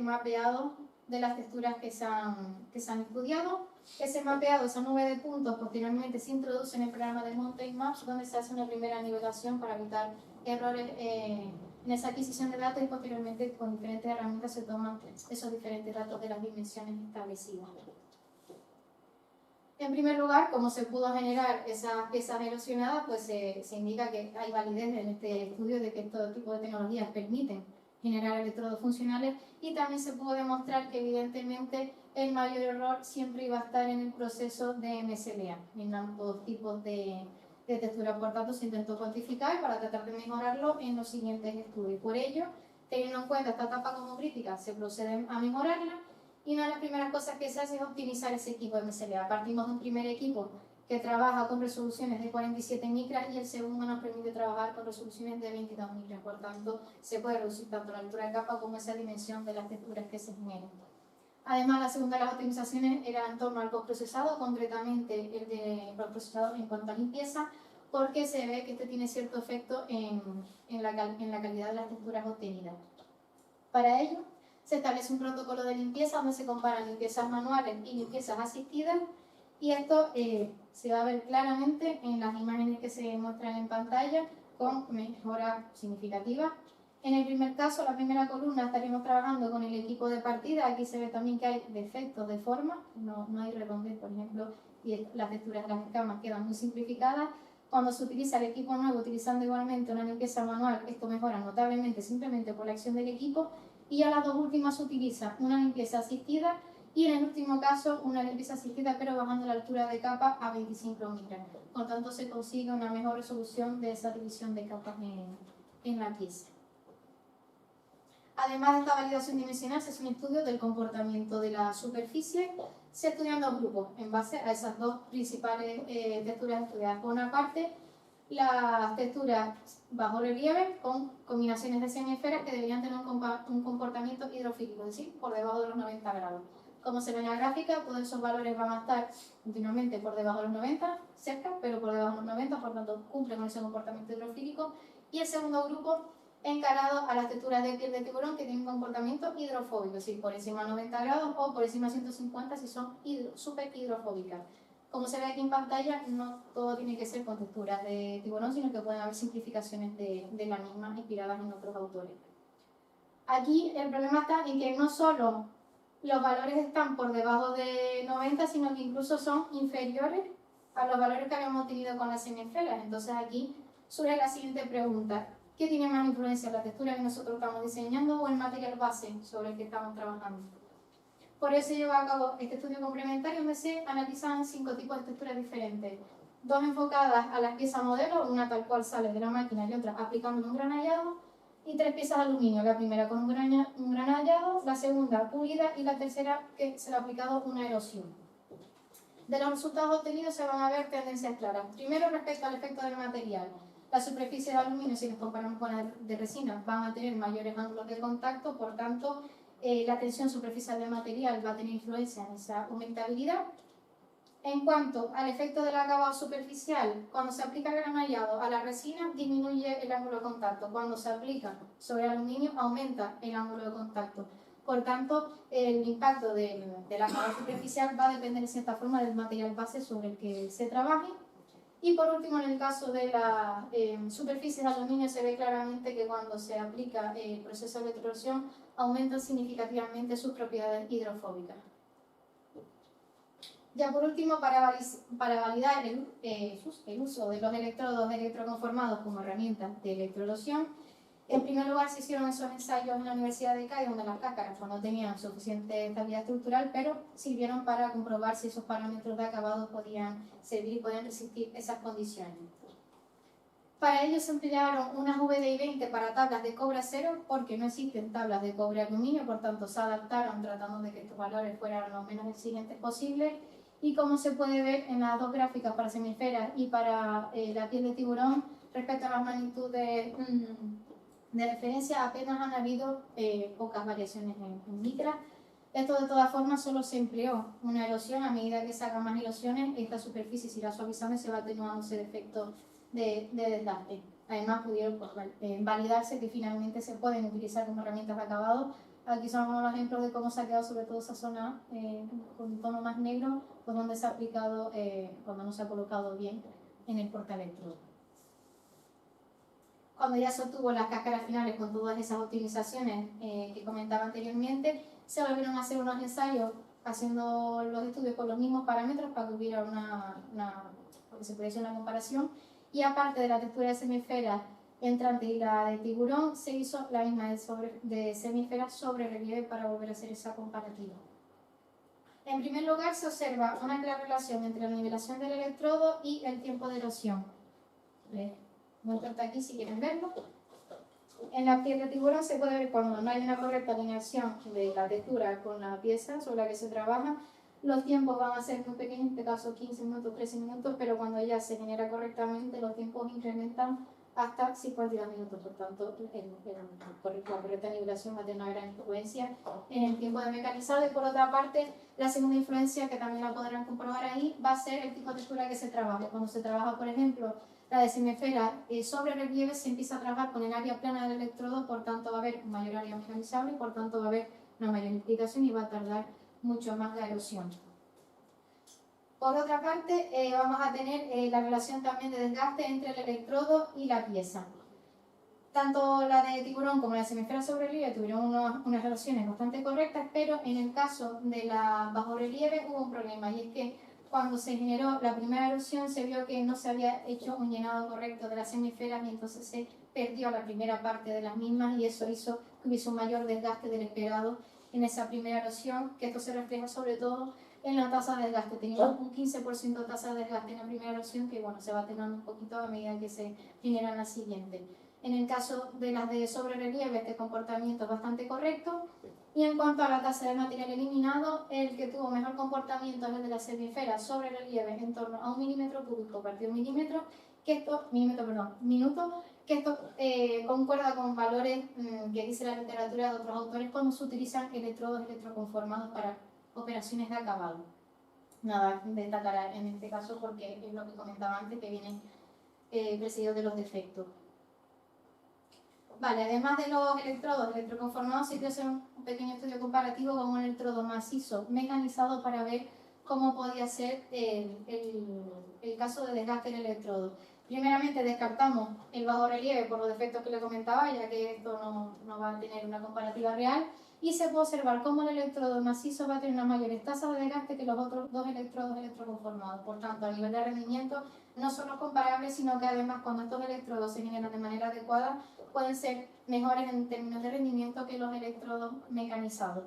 mapeado de las texturas que se han estudiado. Ese mapeado, esa nube de puntos, posteriormente se introduce en el programa de Mountain Maps, donde se hace una primera nivelación para evitar errores en esa adquisición de datos, y posteriormente con diferentes herramientas se toman esos diferentes datos de las dimensiones establecidas. En primer lugar, como se pudo generar esas piezas erosionadas, pues se indica que hay validez en este estudio de que todo tipo de tecnologías permiten generar electrodos funcionales, y también se pudo demostrar que evidentemente el mayor error siempre iba a estar en el proceso de MSLA, en ambos tipos de textura. Por tanto, se intentó cuantificar para tratar de mejorarlo en los siguientes estudios. Por ello, teniendo en cuenta esta etapa como crítica, se procede a mejorarla, y una de las primeras cosas que se hace es optimizar ese equipo de MSLA. Partimos de un primer equipo que trabaja con resoluciones de 47 micras y el segundo nos permite trabajar con resoluciones de 22 micras. Por tanto, se puede reducir tanto la altura de capa como esa dimensión de las texturas que se generan. Además, la segunda de las optimizaciones era en torno al postprocesado, concretamente el de postprocesado en cuanto a limpieza, porque se ve que este tiene cierto efecto en la calidad de las texturas obtenidas. Para ello, se establece un protocolo de limpieza donde se comparan limpiezas manuales y limpiezas asistidas, y esto se va a ver claramente en las imágenes que se muestran en pantalla con mejora significativa. En el primer caso, la primera columna, estaríamos trabajando con el equipo de partida. Aquí se ve también que hay defectos de forma, no hay redondez, por ejemplo, y las texturas de las escamas quedan muy simplificadas. Cuando se utiliza el equipo nuevo, utilizando igualmente una limpieza manual, esto mejora notablemente simplemente por la acción del equipo. Y a las dos últimas se utiliza una limpieza asistida y en el último caso una limpieza asistida pero bajando la altura de capa a 25 micras. Por tanto, se consigue una mejor resolución de esa división de capas en la pieza. Además de esta validación dimensional, se hace un estudio del comportamiento de la superficie. Se estudian dos grupos en base a esas dos principales texturas estudiadas. Por una parte, las texturas bajo relieve con combinaciones de semiesferas que deberían tener un comportamiento hidrofílico, es decir, por debajo de los 90 grados. Como se ve en la gráfica, todos esos valores van a estar continuamente por debajo de los 90, cerca, pero por debajo de los 90, por tanto cumple con ese comportamiento hidrofílico. Y el segundo grupo, encarado a las texturas de piel de tiburón que tienen un comportamiento hidrofóbico, es decir, por encima de 90 grados o por encima de 150 si son súper hidrofóbicas. Como se ve aquí en pantalla, no todo tiene que ser con texturas de tiburón, sino que pueden haber simplificaciones de las mismas inspiradas en otros autores. Aquí el problema está en que no solo los valores están por debajo de 90, sino que incluso son inferiores a los valores que habíamos obtenido con las semiesferas. Entonces aquí surge la siguiente pregunta: ¿qué tiene más influencia, la textura que nosotros estamos diseñando o el material base sobre el que estamos trabajando? Por eso se lleva a cabo este estudio complementario donde se analizan 5 tipos de texturas diferentes. 2 enfocadas a las piezas modelo, una tal cual sale de la máquina y otra aplicando un granallado, y 3 piezas de aluminio, la primera con un granallado, la segunda pulida y la tercera que se le ha aplicado una erosión. De los resultados obtenidos se van a ver tendencias claras. Primero, respecto al efecto del material. Las superficies de aluminio, si las comparamos con las de resina, van a tener mayores ángulos de contacto, por tanto, la tensión superficial del material va a tener influencia en esa humectabilidad. En cuanto al efecto del acabado superficial, cuando se aplica el granallado a la resina, disminuye el ángulo de contacto. Cuando se aplica sobre el aluminio, aumenta el ángulo de contacto. Por tanto, el impacto del acabado superficial va a depender, de cierta forma, del material base sobre el que se trabaje. Y por último, en el caso de la superficie de aluminio, se ve claramente que cuando se aplica el proceso de electroerosión, aumentan significativamente sus propiedades hidrofóbicas. Ya por último, para validar el uso de los electrodos electroconformados como herramientas de electroerosión, en primer lugar se hicieron esos ensayos en la Universidad de Cádiz, donde las cáscaras no tenían suficiente estabilidad estructural, pero sirvieron para comprobar si esos parámetros de acabado podían servir y podían resistir esas condiciones. Para ello se emplearon unas VDI 20 para tablas de cobre acero, porque no existen tablas de cobre aluminio, por tanto se adaptaron tratando de que estos valores fueran lo menos exigentes posible. Y como se puede ver en las dos gráficas para semiesferas y para la piel de tiburón, respecto a las magnitudes de referencia, apenas han habido pocas variaciones en micras. Esto de todas formas solo se empleó una erosión. A medida que se hagan más erosiones, esta superficie se irá suavizando y se va atenuando ese defecto de desgaste. Además pudieron validarse que finalmente se pueden utilizar como herramientas de acabado. Aquí son algunos ejemplos de cómo se ha quedado sobre todo esa zona con un tono más negro, pues donde se ha aplicado cuando no se ha colocado bien en el portaelectrodo. Cuando ya se obtuvo las cáscaras finales con todas esas optimizaciones que comentaba anteriormente, se volvieron a hacer unos ensayos haciendo los estudios con los mismos parámetros para que hubiera para que se pudiese una comparación. Y aparte de la textura de semiesfera entrante y la de tiburón, se hizo la misma de semiesfera sobre relieve para volver a hacer esa comparativa. En primer lugar, se observa una clara relación entre la nivelación del electrodo y el tiempo de erosión. Muestro hasta aquí si quieren verlo. En la piel de tiburón se puede ver cuando no hay una correcta alineación de la textura con la pieza sobre la que se trabaja. Los tiempos van a ser muy pequeños, en este caso 15 minutos, 13 minutos, pero cuando ya se genera correctamente, los tiempos incrementan hasta 52 minutos. Por tanto, la correcta nivelación va a tener una gran influencia en el tiempo de mecanizado. Y por otra parte, la segunda influencia, que también la podrán comprobar ahí, va a ser el tipo de textura que se trabaje. Cuando se trabaja, por ejemplo, la de semesfera sobre relieve, se empieza a trabajar con el área plana del electrodo, por tanto va a haber un mayor área mecanizable y por tanto va a haber una mayor implicación y va a tardar mucho más la erosión. Por otra parte, vamos a tener la relación también de desgaste entre el electrodo y la pieza. Tanto la de tiburón como la de semesfera sobre relieve tuvieron unas relaciones bastante correctas, pero en el caso de la bajo relieve hubo un problema, y es que cuando se generó la primera erosión se vio que no se había hecho un llenado correcto de las semesferas y entonces se perdió la primera parte de las mismas y eso hizo que hubiese un mayor desgaste del esperado en esa primera erosión, que esto se refleja sobre todo en la tasa de desgaste. Teníamos un 15% de tasa de desgaste en la primera erosión que bueno, se va teniendo un poquito a medida que se genera la siguiente. En el caso de las de sobre relieve, este comportamiento es bastante correcto. Y en cuanto a la tasa de material eliminado, el que tuvo mejor comportamiento es el de la semesfera sobre relieve en torno a 1 milímetro cúbico partido milímetro, minuto, que esto concuerda con valores que dice la literatura de otros autores cuando se utilizan electrodos electroconformados para operaciones de acabado. Nada destacar en este caso porque es lo que comentaba antes, que vienen precedidos de los defectos. Vale, además de los electrodos electroconformados, sí quiero hacer un pequeño estudio comparativo con un electrodo macizo mecanizado para ver cómo podía ser el caso de desgaste del electrodo. Primeramente descartamos el bajo relieve por los defectos que le comentaba, ya que esto no va a tener una comparativa real, y se puede observar cómo el electrodo macizo va a tener una mayor tasa de desgaste que los otros dos electrodos electroconformados. Por tanto, a nivel de rendimiento no son los comparables, sino que además cuando estos electrodos se generan de manera adecuada pueden ser mejores en términos de rendimiento que los electrodos mecanizados.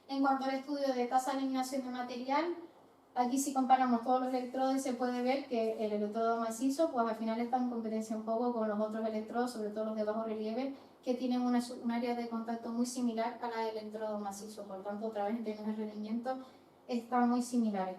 En cuanto al estudio de tasa de eliminación de material, aquí si comparamos todos los electrodos se puede ver que el electrodo macizo pues al final está en competencia un poco con los otros electrodos, sobre todo los de bajo relieve, que tienen un área de contacto muy similar a la del electrodo macizo. Por tanto, otra vez en términos de rendimiento están muy similares.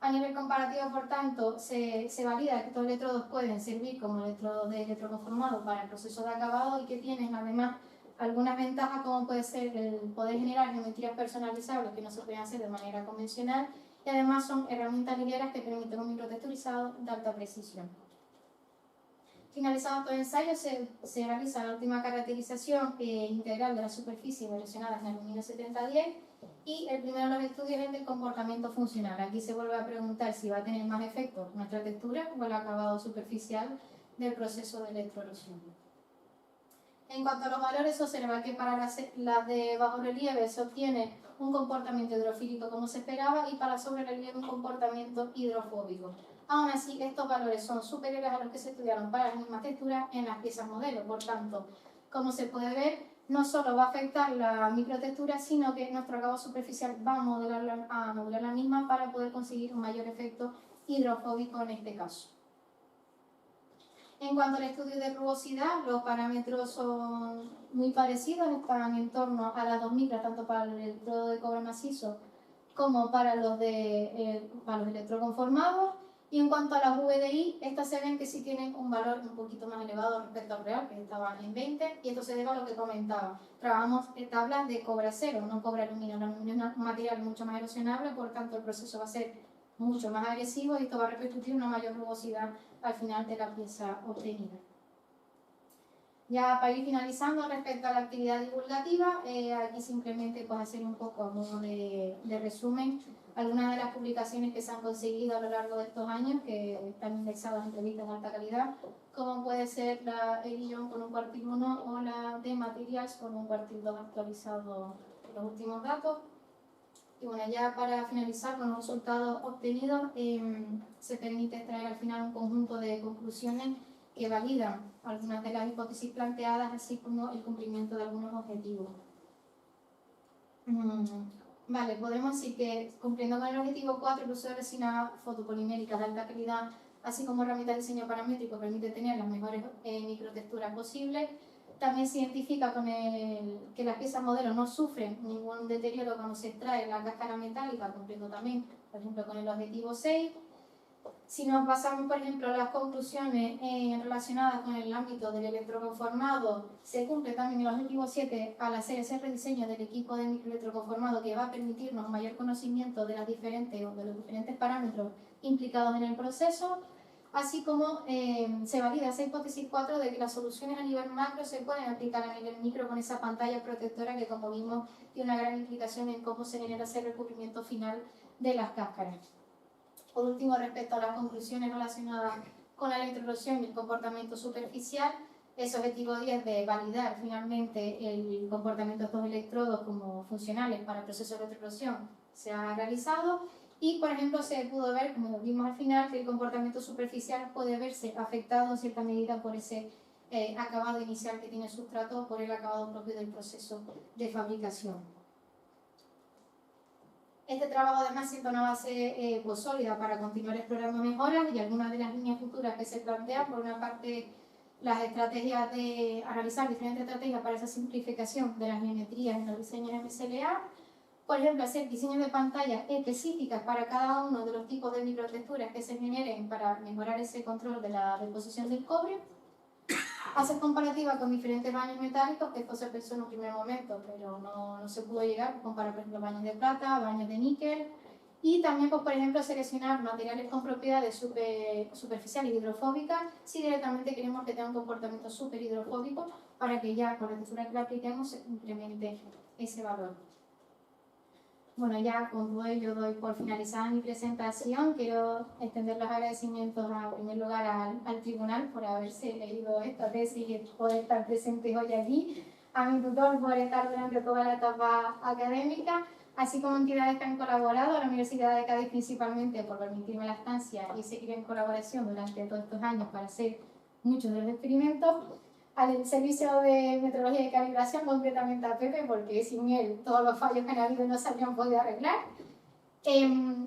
A nivel comparativo, por tanto, se valida que estos electrodos pueden servir como electrodos de electroconformado para el proceso de acabado y que tienen además algunas ventajas como puede ser el poder generar geometrías personalizables que no se pueden hacer de manera convencional y además son herramientas ligeras que permiten un microtexturizado de alta precisión. Finalizado todo el ensayo, se realiza la última caracterización integral de la superficie evolucionada en aluminio 7010 y el primero de los estudios es el del comportamiento funcional. Aquí se vuelve a preguntar si va a tener más efecto nuestra textura o el acabado superficial del proceso de electroerosión. En cuanto a los valores, se observa que para las de bajo relieve se obtiene un comportamiento hidrofílico como se esperaba y para sobre relieve un comportamiento hidrofóbico. Aún así, estos valores son superiores a los que se estudiaron para las mismas texturas en las piezas modelo. Por tanto, como se puede ver, no solo va a afectar la microtextura, sino que nuestro acabado superficial va a modular la misma para poder conseguir un mayor efecto hidrofóbico en este caso. En cuanto al estudio de rugosidad, los parámetros son muy parecidos, están en torno a las 2 micras, tanto para el electrodo de cobre macizo como para los electroconformados. Y en cuanto a las VDI, estas se ven que sí tienen un valor un poquito más elevado respecto al real, que estaba en 20, y esto se debe a lo que comentaba. Trabajamos en tablas de cobre acero, no cobre aluminio. El aluminio es un material mucho más erosionable, por tanto el proceso va a ser mucho más agresivo y esto va a repercutir una mayor rugosidad al final de la pieza obtenida. Ya para ir finalizando respecto a la actividad divulgativa, aquí simplemente pues hacer un poco a modo de resumen algunas de las publicaciones que se han conseguido a lo largo de estos años, que están indexadas en revistas de alta calidad, como puede ser la Edillon con un cuartil 1 o la de Materials con un cuartil 2 actualizado los últimos datos. Y bueno, ya para finalizar con los resultados obtenidos, se permite extraer al final un conjunto de conclusiones que validan algunas de las hipótesis planteadas, así como el cumplimiento de algunos objetivos. Vale, podemos decir que cumpliendo con el objetivo 4, el uso de resinas fotopoliméricas de alta calidad, así como herramientas de diseño paramétrico, permite tener las mejores microtexturas posibles. También se identifica con que las piezas modelo no sufren ningún deterioro cuando se extrae la cáscara metálica, cumpliendo también, por ejemplo, con el objetivo 6. Si nos basamos, por ejemplo, en las conclusiones relacionadas con el ámbito del electroconformado, se cumple también el objetivo 7 al hacer ese rediseño del equipo de microelectroconformado que va a permitirnos mayor conocimiento de las diferentes o de los diferentes parámetros implicados en el proceso, así como se valida esa hipótesis 4 de que las soluciones a nivel macro se pueden aplicar a nivel micro con esa pantalla protectora que, como vimos, tiene una gran implicación en cómo se genera ese recubrimiento final de las cáscaras. Por último, respecto a las conclusiones relacionadas con la electroerosión y el comportamiento superficial, ese objetivo 10 de validar finalmente el comportamiento de estos electrodos como funcionales para el proceso de electroerosión se ha realizado y, por ejemplo, se pudo ver, como vimos al final, que el comportamiento superficial puede verse afectado en cierta medida por ese acabado inicial que tiene el sustrato o por el acabado propio del proceso de fabricación. Este trabajo además sienta una base pues, sólida para continuar explorando mejoras y algunas de las líneas futuras que se plantean, por una parte, las estrategias a realizar diferentes estrategias para esa simplificación de las geometrías en los diseños MSLA, por ejemplo, hacer diseños de pantallas específicas para cada uno de los tipos de microtexturas que se generen para mejorar ese control de la deposición del cobre, hacer comparativa con diferentes baños metálicos, que esto se pensó en un primer momento, pero no se pudo llegar, comparar, por ejemplo, baños de plata, baños de níquel, y también, pues, por ejemplo, seleccionar materiales con propiedades superficiales y hidrofóbicas, si directamente queremos que tenga un comportamiento superhidrofóbico, para que ya con la textura que le apliquemos se incremente ese valor. Bueno, ya con todo ello doy por finalizada mi presentación. Quiero extender los agradecimientos en primer lugar al tribunal por haberse leído esta tesis y poder estar presentes hoy aquí, a mi tutor por estar durante toda la etapa académica, así como entidades que han colaborado, a la Universidad de Cádiz principalmente por permitirme la estancia y seguir en colaboración durante todos estos años para hacer muchos de los experimentos, al servicio de metrología y calibración, concretamente a Pepe, porque sin él todos los fallos que han habido no se habrían podido arreglar,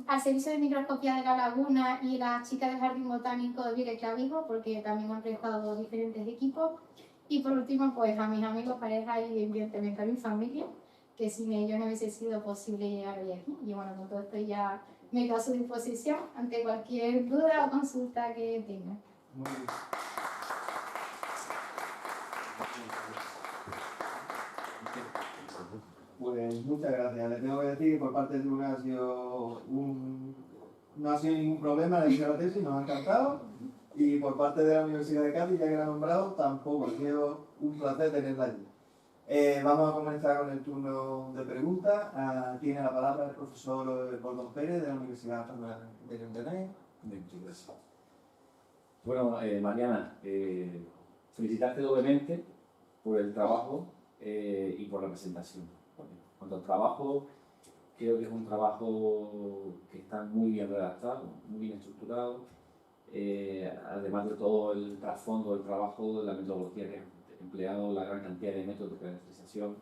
al servicio de microscopía de La Laguna y las chicas del Jardín Botánico de Viera y Clavijo, porque también han prestado diferentes equipos, y por último, pues a mis amigos, pareja y evidentemente a mi familia, que sin ellos no hubiese sido posible llegar hoy aquí. Y bueno, con todo esto ya me quedo a su disposición ante cualquier duda o consulta que tengan. Muy bien. Pues muchas gracias. Les tengo que decir que por parte del tribunal no ha sido ningún problema de la tesis, nos ha encantado. Y por parte de la Universidad de Cádiz, ya que la han nombrado, tampoco. Ha sido un placer tenerla allí. Vamos a comenzar con el turno de preguntas. Tiene la palabra el profesor Gordón Pérez de la Universidad de Internet. Gracias. Bueno, Mariana, felicitarte doblemente por el trabajo y por la presentación. Cuanto al trabajo, creo que es un trabajo que está muy bien redactado, muy bien estructurado, además de todo el trasfondo del trabajo, la metodología que has empleado, la gran cantidad de métodos de caracterización,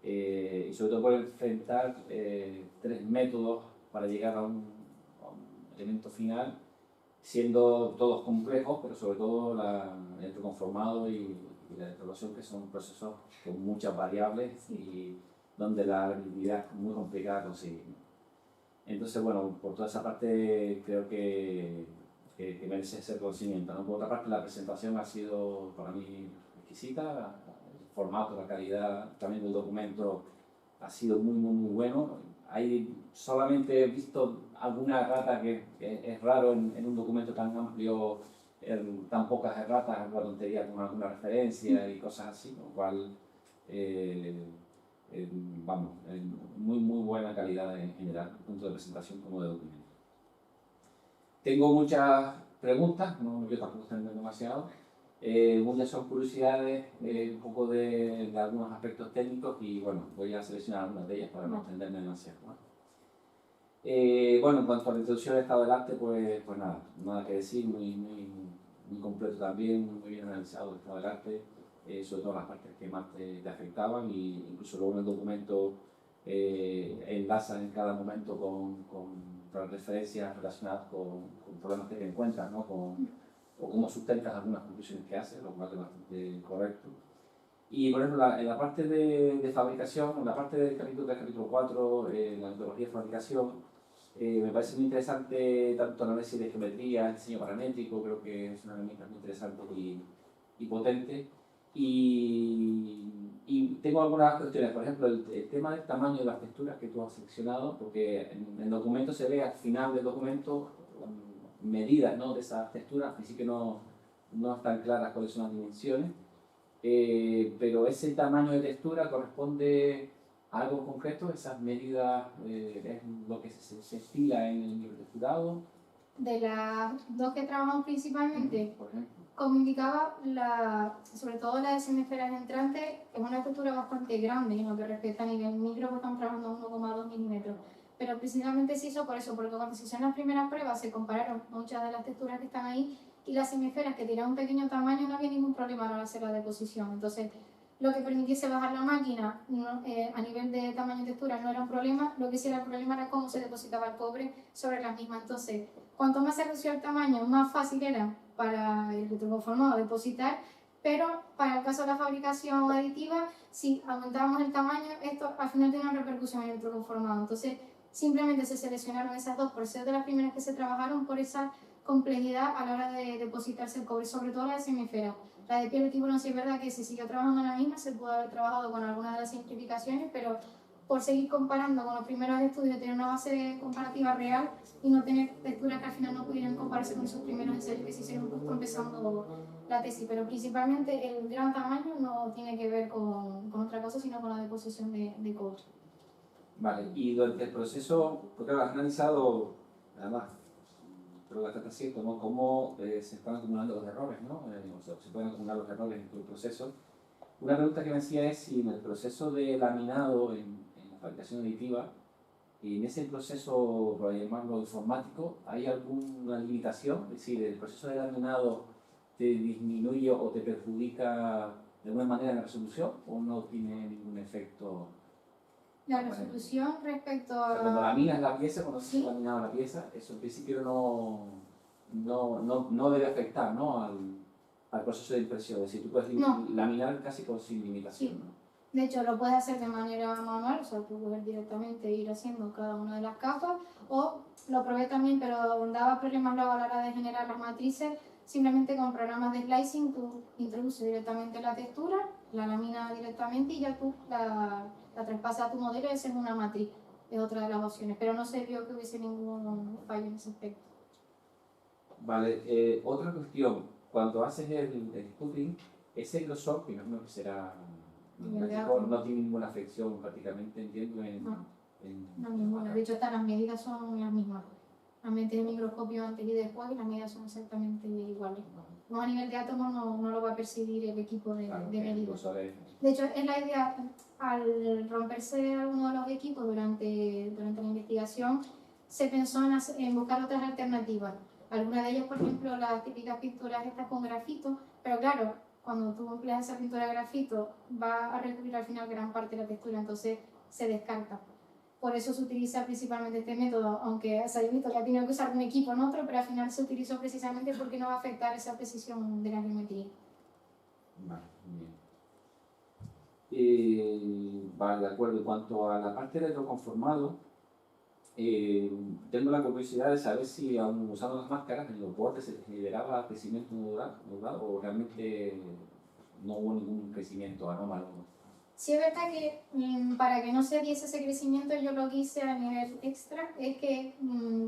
y sobre todo por enfrentar 3 métodos para llegar a un elemento final, siendo todos complejos, pero sobre todo el electroconformado y la electroerosión, que son procesos con muchas variables y donde la variabilidad es muy complicada de conseguir. Entonces, bueno, por toda esa parte creo que merece ese reconocimiento, ¿no? Por otra parte, la presentación ha sido para mí exquisita, el formato, la calidad también del documento ha sido muy bueno. Solamente he visto alguna errata que es raro en un documento tan amplio, tan pocas erratas, alguna tontería con alguna referencia y cosas así, lo cual, muy buena calidad en general, tanto de presentación como de documento. Tengo muchas preguntas, no quiero tampoco extender demasiado. Muchas son curiosidades, un poco de algunos aspectos técnicos y bueno, voy a seleccionar algunas de ellas para no extenderme demasiado. Bueno, en cuanto a la introducción del estado del arte, pues nada que decir, muy completo también, muy bien analizado el estado del arte, sobre todo las partes que más te afectaban, y incluso luego en el documento enlazan en cada momento con referencias relacionadas con problemas que te encuentras, ¿no? O cómo sustentas algunas conclusiones que haces, lo cual es bastante correcto. Y por ejemplo, en la parte de fabricación, en la parte del capítulo 4, la metodología de fabricación, Me parece muy interesante tanto el análisis de geometría, el diseño paramétrico, creo que es una herramienta muy interesante y potente. Y tengo algunas cuestiones, por ejemplo, el tema del tamaño de las texturas que tú has seleccionado, porque en el documento se ve al final del documento medidas, ¿no?, de esas texturas, al principio no están claras cuáles son las dimensiones, pero ese tamaño de textura corresponde a algo concreto, esas medidas es lo que se estila en el libro texturado. De las dos que trabajamos principalmente, Por ejemplo. como indicaba, sobre todo la de semiesferas entrantes, es una textura bastante grande en lo que respecta a nivel micro, porque estamos trabajando a 1,2 milímetros. Pero precisamente se hizo por eso, porque cuando se hicieron las primeras pruebas se compararon muchas de las texturas que están ahí y las semiesferas que tenían un pequeño tamaño no había ningún problema a la hora de hacer la deposición. Entonces, lo que permitiese bajar la máquina a nivel de tamaño y textura no era un problema, lo que sí era el problema era cómo se depositaba el cobre sobre las mismas. Entonces, cuanto más se reducía el tamaño, más fácil era para el retroconformado depositar, pero para el caso de la fabricación aditiva, si aumentábamos el tamaño, esto al final tiene una repercusión en el retroconformado. Entonces, simplemente se seleccionaron esas dos por ser de las primeras que se trabajaron por esa complejidad a la hora de depositarse el cobre, sobre todo la de semiesfera. La de piel de tiburón sí es verdad que se siguió trabajando en la misma, se pudo haber trabajado con algunas de las simplificaciones, pero por seguir comparando con los primeros estudios, tener una base comparativa real y no tener texturas que al final no pudieran compararse con esos primeros ensayos que se hicieron justo empezando la tesis. Pero principalmente el gran tamaño no tiene que ver con otra cosa, sino con la deposición de cobre. Vale, y durante el proceso, porque has analizado, además, creo que hasta está cierto, ¿no?, cómo se están acumulando los errores, ¿no? O sea, se pueden acumular los errores en tu proceso. Una pregunta que me hacía es si en el proceso de laminado en la fabricación aditiva, y en ese proceso, por llamarlo informático, ¿hay alguna limitación? Es decir, ¿el proceso de laminado te disminuye o te perjudica de alguna manera en la resolución o no tiene ningún efecto? La resolución respecto O a... sea, cuando laminas la pieza, cuando se ha laminado la pieza, eso en principio no debe afectar, ¿no?, al proceso de impresión. Es decir, tú puedes laminar casi sin limitación, ¿no? De hecho, lo puedes hacer de manera manual, o sea, tú puedes directamente ir haciendo cada una de las capas, o lo probé también, pero daba problemas luego a la hora de generar las matrices. Simplemente con programas de slicing tú introduces directamente la textura, la laminas directamente y ya tú la traspasas a tu modelo y esa es una matriz. Es otra de las opciones, pero no se vio que hubiese ningún fallo en ese aspecto. Vale, otra cuestión, cuando haces el sculpting, ese grosor, que no será no tiene ninguna afección prácticamente, entiendo, no ninguna. De hecho, hasta las medidas son las mismas. Realmente el microscopio antes y después y las medidas son exactamente iguales. No, a nivel de átomos no lo va a percibir el equipo de medidas. De hecho, es la idea, al romperse alguno de los equipos durante la investigación, se pensó en buscar otras alternativas. Algunas de ellas, por ejemplo, las típicas pinturas estas con grafito, pero claro, cuando tú empleas esa pintura de grafito, va a recubrir al final gran parte de la textura, entonces se descarta. Por eso se utiliza principalmente este método, aunque se haya visto que ha tenido que usar un equipo en otro, pero al final se utilizó precisamente porque no va a afectar esa precisión de la geometría. Vale, bien. Vale, de acuerdo. En cuanto a la parte de retroconformado, tengo la curiosidad de saber si, aun usando las máscaras, en los bordes se generaba crecimiento nodal o realmente no hubo ningún crecimiento anómalo. Sí, es verdad que para que no se diese ese crecimiento, yo lo que hice a nivel extra es que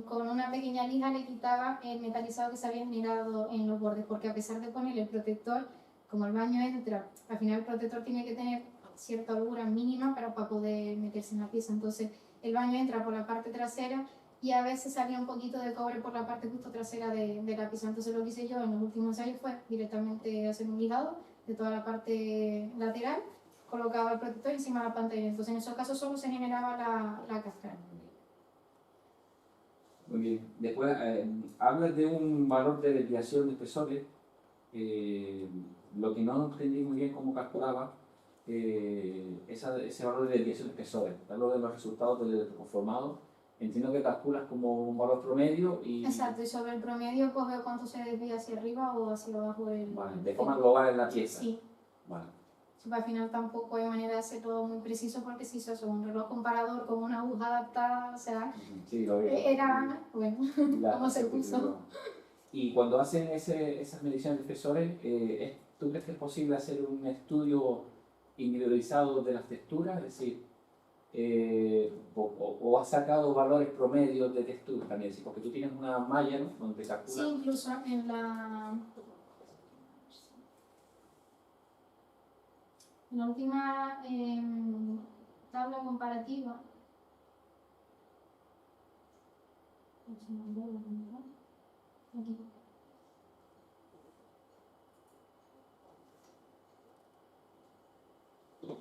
con una pequeña lija le quitaba el metalizado que se había generado en los bordes, porque a pesar de poner el protector, como el baño entra, al final el protector tiene que tener cierta holgura mínima para poder meterse en la pieza. Entonces el baño entra por la parte trasera y a veces salía un poquito de cobre por la parte justo trasera de la pieza. Entonces lo que hice yo en los últimos ensayos fue directamente hacer un lijado de toda la parte lateral, colocaba el protector encima de la pantalla. Entonces en esos casos solo se generaba la cáscara. Muy bien. Después hablas de un valor de desviación de espesores. Lo que no entendí muy bien cómo calculaba ese valor de desviación de espesores. Hablo de los resultados del conformado. Entiendo que calculas como un valor promedio y... Exacto, y sobre el promedio pues veo cuánto se desvía hacia arriba o hacia abajo. Vale, de forma global en la pieza. Sí. Vale. Pues al final tampoco hay manera de hacerlo muy preciso porque si eso es un reloj comparador con una aguja adaptada, o sea, Sí, lo veo. era, bueno, cómo se puso. Y cuando hacen esas mediciones de espesores, ¿tú crees que es posible hacer un estudio individualizado de las texturas? Es decir, o has sacado valores promedios de textura también, es decir, porque tú tienes una malla, ¿no?, donde te calcula. Sí, incluso en la última tabla comparativa, aquí.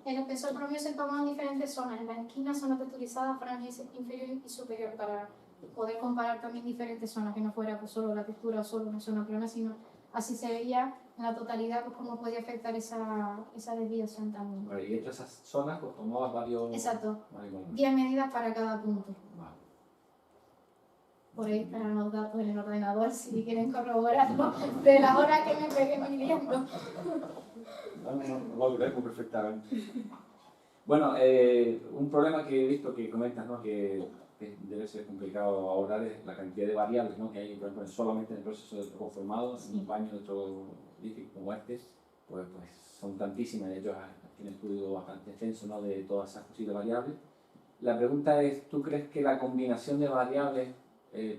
El espesor promedio se toma en diferentes zonas. En la esquina, zona texturizada, franja inferior y superior, para poder comparar también diferentes zonas, que no fuera pues, solo la textura o solo una zona plana, sino así se veía en la totalidad pues, cómo podía afectar esa desviación también. Vale, y entre esas zonas pues tomabas varios... Exacto. varios 10 medidas para cada punto. Vale. Por ahí estarán los datos en el ordenador si quieren corroborarlo de las horas que me pegué midiendo. No, lo vemos perfectamente. Bueno, un problema que he visto que comentas, ¿no?, que debe ser complicado abordar es la cantidad de variables, ¿no?, que hay, por ejemplo, solamente en el proceso de conformado, en un baño de otro líquido como este, pues son tantísimas, y ellos tienen un estudio bastante extenso, ¿no?, de todas esas posibles variables. La pregunta es, ¿tú crees que la combinación de variables,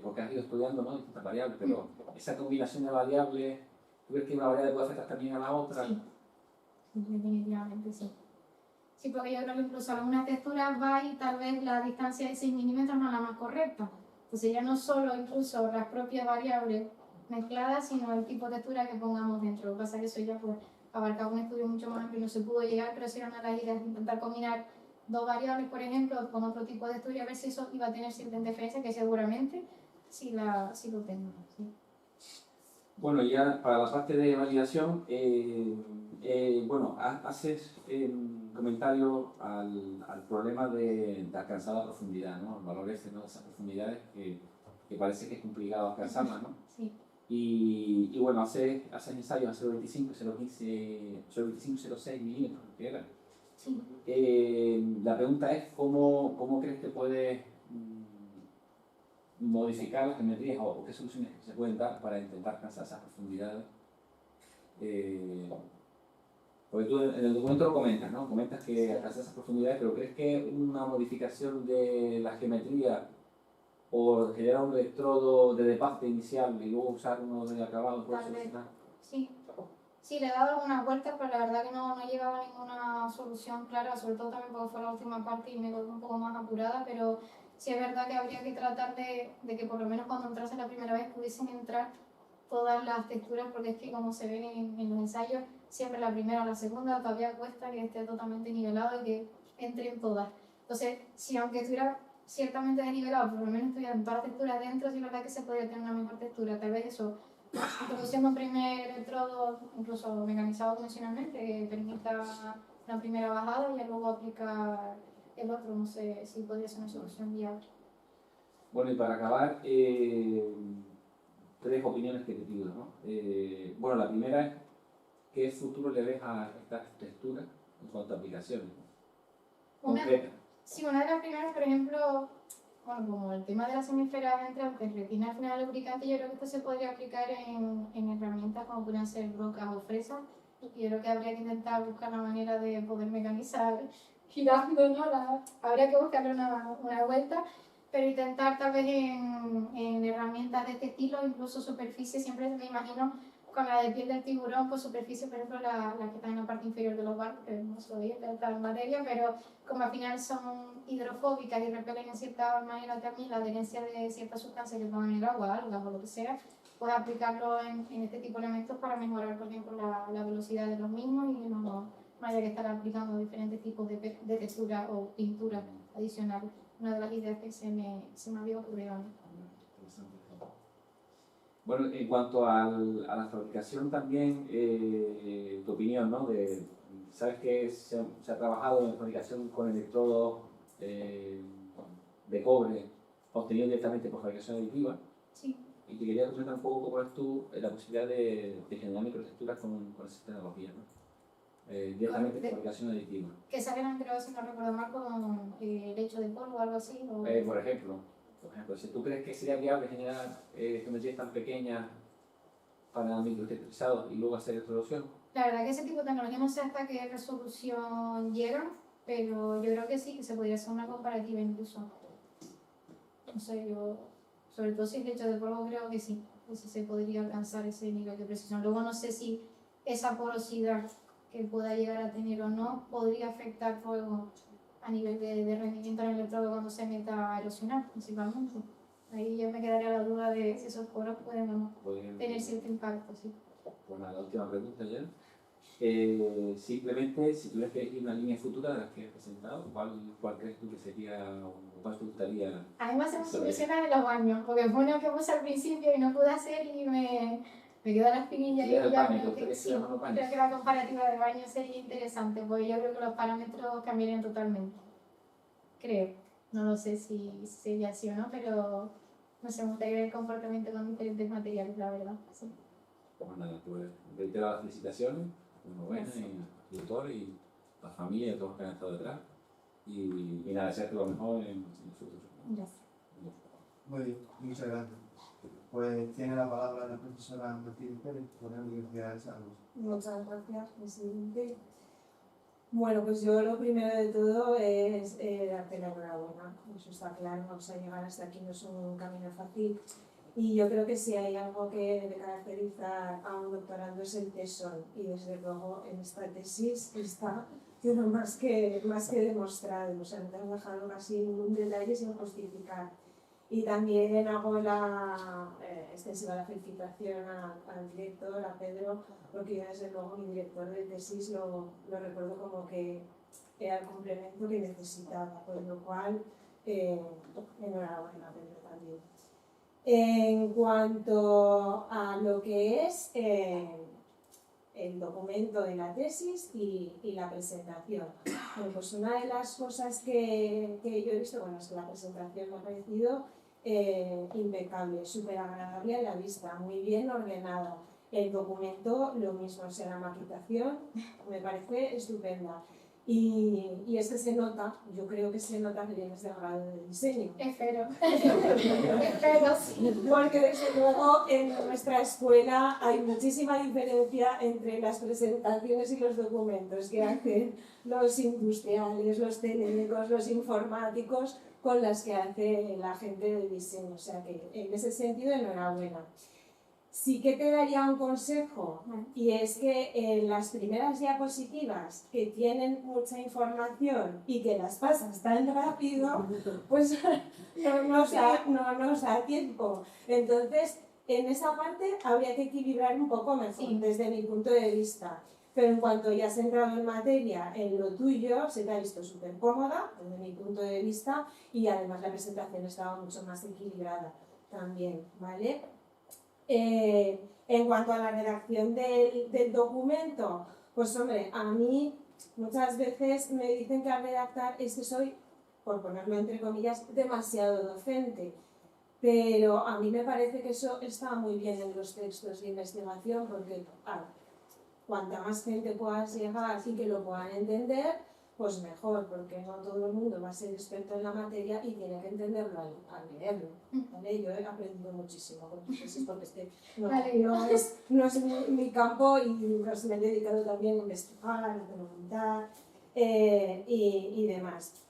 porque has ido estudiando, ¿no?, distintas variables, pero esa combinación de variables, ¿tú crees que una variable puede afectar también a la otra? Sí, definitivamente sí. Sí, porque yo creo que incluso algunas texturas va y tal vez la distancia de 6 milímetros no es la más correcta. Entonces ya no solo incluso las propias variables mezcladas, sino el tipo de textura que pongamos dentro. Lo que pasa es que eso ya pues abarcaba un estudio mucho más amplio y no se pudo llegar, pero sí era una de las ideas de intentar combinar dos variables, por ejemplo, con otro tipo de textura y a ver si eso iba a tener cierta interferencia, que seguramente sí lo tengo. Sí. Bueno, ya para la parte de validación, bueno, haces comentario al problema de alcanzar la profundidad, ¿no? El valor ese, ¿no?, de esas profundidades que parece que es complicado alcanzarlas, ¿no? Sí. Y bueno, haces ensayos a 0,25, 0,15, 0,25, 0,6 milímetros, ¿qué era? Sí. La pregunta es, ¿cómo crees que puedes modificar las geometrías o qué soluciones se pueden dar para intentar alcanzar esas profundidades? Porque tú en el documento lo comentas, ¿no? Comentas que alcanzas esas profundidades, pero ¿crees que una modificación de la geometría o generar un electrodo de desbaste inicial y luego usar uno de acabado puede solucionar? Sí, le he dado algunas vueltas, pero la verdad que no he llegado a ninguna solución clara, sobre todo también porque fue la última parte y me quedé un poco más apurada, pero sí es verdad que habría que tratar de que por lo menos cuando entrase la primera vez pudiesen entrar todas las texturas, porque es que como se ven en los ensayos, siempre la primera o la segunda todavía cuesta que esté totalmente nivelado y que entren todas. Entonces, si aunque estuviera ciertamente desnivelado, por lo menos estuvieran todas las texturas dentro, sí es verdad que se podría tener una mejor textura, tal vez eso. Introduciendo un primer electrodo, incluso mecanizado convencionalmente, que permita una primera bajada y luego aplicar el otro. No sé si podría ser una solución viable. Bueno, y para acabar, 3 opiniones que te pido, ¿no? Bueno, la primera es, ¿qué futuro le ves a estas texturas en cuanto a aplicaciones concretas? Sí, una de las primeras, por ejemplo, bueno, como el tema de las hemisferas entrantes, retina al final lubricante, yo creo que esto se podría aplicar en herramientas como pueden ser brocas o fresas. Y yo creo que habría que intentar buscar la manera de poder mecanizar girando, ¿no? Habría que buscarle una vuelta, pero intentar tal vez en herramientas de este estilo, incluso superficie, siempre me imagino con la de piel del tiburón, pues superficie, por ejemplo, la que está en la parte inferior de los barcos, que no soy experta en materia, pero como al final son hidrofóbicas y repelen en cierta manera también la adherencia de ciertas sustancias que van en el agua, algas o lo que sea, pues aplicarlo en este tipo de elementos para mejorar, por ejemplo, la velocidad de los mismos y que no haya que estar aplicando diferentes tipos de textura o pintura adicionales. Una de las ideas que se me había ocurrido. Bueno, en cuanto a la fabricación también, tu opinión, ¿no? ¿Sabes que se ha trabajado en la fabricación con electrodos de cobre obtenidos directamente por fabricación aditiva? Sí. Y te quería comentar un poco cómo ves tú la posibilidad de generar microestructuras con esa tecnología, ¿no? directamente fabricación aditiva. Que salieron, creo, si no recuerdo mal, con lecho de polvo o algo así. O... Por ejemplo, si tú crees que sería viable generar geometrías tan pequeñas para microelectrizados y luego hacer resolución. La verdad que ese tipo de tecnología no sé hasta qué resolución llegan, pero yo creo que sí, que se podría hacer una comparativa incluso. No sé, yo, sobre todo si es lecho de polvo, creo que sí se podría alcanzar ese nivel de precisión. Luego no sé si esa porosidad que pueda llegar a tener o no podría afectar luego a nivel de rendimiento en el electrodo cuando se meta a erosionar, principalmente. Ahí yo me quedaría la duda de si esos poros pueden o no tener cierto impacto, sí. Pues nada, la última pregunta ya. Simplemente, si tuvieras que elegir una línea futura de las que has presentado, ¿cuál crees tú que sería o cuál te gustaría? A mí me hace mucha ilusión de los baños, porque fue uno que puse al principio y no pude hacer y me quedó la espinilla y ya creo que sí, creo que la comparativa de baños sería interesante, porque yo creo que los parámetros cambiarían totalmente. Creo. No lo sé si sería así o no, pero no sé, me gustaría ver el comportamiento con diferentes materiales, la verdad. Sí. Pues nada, pues reitero las felicitaciones, enhorabuena, y al autor y la familia y a todos los que han estado detrás. Y nada, desearte lo mejor en el futuro. Gracias. Muy bien, muchas gracias. Pues tiene la palabra la profesora Martínez Pérez por la Universidad de Zaragoza. Muchas gracias, presidente. Bueno, pues yo lo primero de todo es darte la enhorabuena. Eso está claro, vamos a llegar hasta aquí, no es un camino fácil. Y yo creo que si hay algo que debe caracterizar a un doctorando es el tesón. Y desde luego en esta tesis está más que demostrado. O sea, no te han dejado casi ningún detalle sin justificar. Y también hago la extensiva la felicitación al director, a Pedro, porque yo desde luego mi director de tesis lo recuerdo como que era el complemento que necesitaba, por lo cual enhorabuena Pedro también. En cuanto a lo que es el documento de la tesis y la presentación. Bueno, pues una de las cosas que yo he visto, bueno, es que la presentación me ha parecido impecable, súper agradable a la vista, muy bien ordenada. El documento, lo mismo, o sea, la maquetación me parece estupenda. Y es que se nota, yo creo que se nota que vienes de grado de diseño. Espero. Espero, sí. Porque desde luego en nuestra escuela hay muchísima diferencia entre las presentaciones y los documentos que hacen los industriales, los técnicos, los informáticos con las que hace la gente de diseño. O sea que en ese sentido, enhorabuena. Sí que te daría un consejo, y es que en las primeras diapositivas que tienen mucha información y que las pasas tan rápido, pues no nos da tiempo. Entonces, en esa parte habría que equilibrar un poco mejor, desde mi punto de vista. Pero en cuanto ya has entrado en materia, en lo tuyo, se te ha visto súper cómoda, desde mi punto de vista, y además la presentación estaba mucho más equilibrada también, ¿vale? En cuanto a la redacción del documento, pues hombre, a mí muchas veces me dicen que al redactar es que soy, por ponerlo entre comillas, demasiado docente. Pero a mí me parece que eso está muy bien en los textos de investigación porque cuanta más gente puedas llegar y que lo puedan entender, pues mejor, porque no todo el mundo va a ser experto en la materia y tiene que entenderlo al leerlo. ¿Vale? Yo he aprendido muchísimo con tus tesis porque no es mi campo y pues, me he dedicado también a investigar, a preguntar y demás.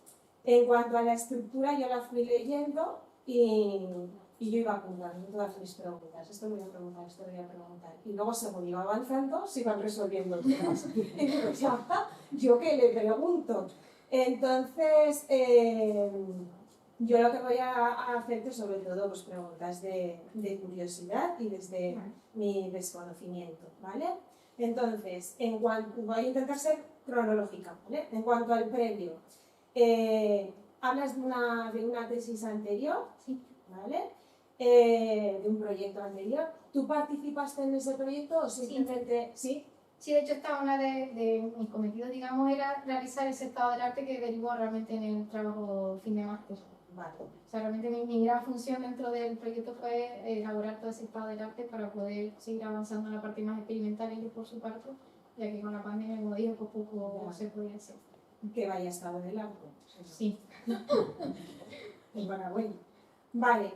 En cuanto a la estructura, yo la fui leyendo y yo iba apuntando todas mis preguntas. Esto voy a preguntar, esto voy a preguntar. Y luego, según iba avanzando, se iban resolviendo temas. Y digo, ya, ¿yo qué le pregunto? Entonces, yo lo que voy a hacerte, sobre todo, pues preguntas de curiosidad y desde mi desconocimiento, ¿vale? Entonces, voy a intentar ser cronológica, ¿vale? En cuanto al previo, hablas de una tesis anterior, sí, ¿vale? De un proyecto anterior. ¿Tú participaste en ese proyecto o simplemente sí? Sí, de hecho, una de mis cometidos, digamos, era realizar ese estado del arte que derivó realmente en el trabajo fin de máster. Vale. O sea, realmente mi gran función dentro del proyecto fue elaborar todo ese estado del arte para poder seguir avanzando en la parte más experimental, ellos por su parte, ya que con la pandemia, como digo, poco se podía hacer. Que vaya estado del arco. Sí. Enhorabuena. Vale,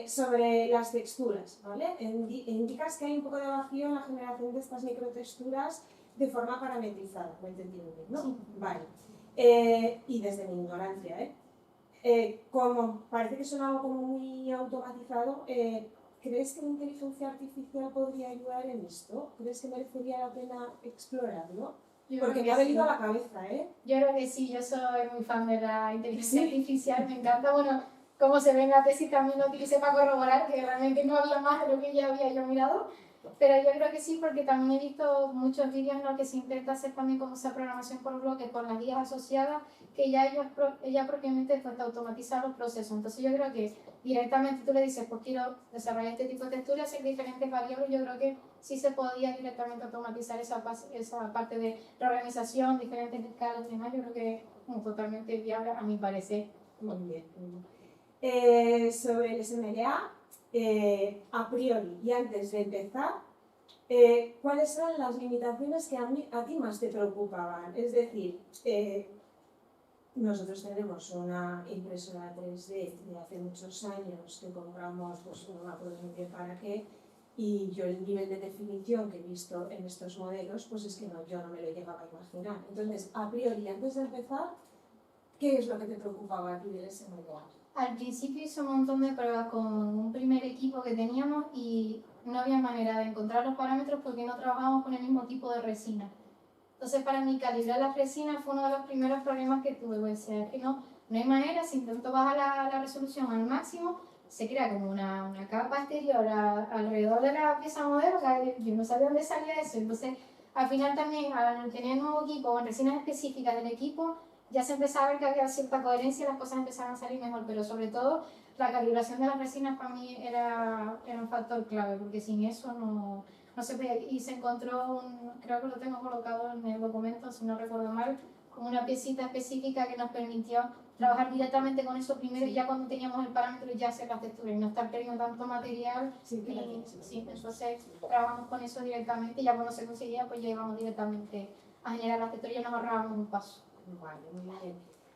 sobre las texturas, ¿vale? Indicas que hay un poco de vacío en la generación de estas microtexturas de forma parametrizada, ¿lo he entendido bien, no? Sí. Vale. Y desde mi ignorancia, como parece que es algo como muy automatizado, ¿crees que la inteligencia artificial podría ayudar en esto? ¿Crees que merecería la pena explorarlo? Porque me ha venido a la cabeza, ¿eh? Yo creo que sí, yo soy muy fan de la inteligencia artificial, me encanta, bueno, como se ve en la tesis también lo utilicé para corroborar que realmente no había más de lo que ya había yo mirado, pero yo creo que sí, porque también he visto muchos vídeos en los que se intenta hacer también como esa programación por bloques con las guías asociadas, que ya ella propiamente pues, automatiza los procesos. Entonces yo creo que directamente tú le dices, pues quiero desarrollar este tipo de texturas, hacer diferentes variables, yo creo que sí se podía directamente automatizar esa parte de la organización, diferentes escalas y demás, yo creo que es totalmente viable a mi parecer. Muy bien, muy bien. Sobre el SMLA, a priori y antes de empezar, ¿cuáles eran las limitaciones que a ti más te preocupaban? Es decir, nosotros tenemos una impresora 3D de hace muchos años que compramos, pues no me acuerdo muy bien para qué, y yo el nivel de definición que he visto en estos modelos, pues es que yo no me lo llegaba a imaginar. Entonces, a priori, antes de empezar, ¿qué es lo que te preocupaba a ti del SMLA? Al principio hice un montón de pruebas con un primer equipo que teníamos y no había manera de encontrar los parámetros porque no trabajábamos con el mismo tipo de resina. Entonces, para mí, calibrar las resinas fue uno de los primeros problemas que tuve. Pues, es que no hay manera, si intento bajar la resolución al máximo, se crea como una capa exterior alrededor de la pieza modelo, que yo no sabía dónde salía eso. Entonces, al final también, al tener un nuevo equipo con resinas específicas del equipo, ya se empezaba a ver que había cierta coherencia y las cosas empezaban a salir mejor, pero sobre todo la calibración de las resinas para mí era un factor clave, porque sin eso no se podía. Y se encontró, creo que lo tengo colocado en el documento, si no recuerdo mal, como una piecita específica que nos permitió trabajar directamente con eso primero y ya cuando teníamos el parámetro ya hacer las texturas y no estar perdiendo tanto material. Entonces trabajamos con eso directamente y ya cuando se conseguía pues ya íbamos directamente a generar las texturas y ya nos ahorrábamos un paso. Vale, muy bien.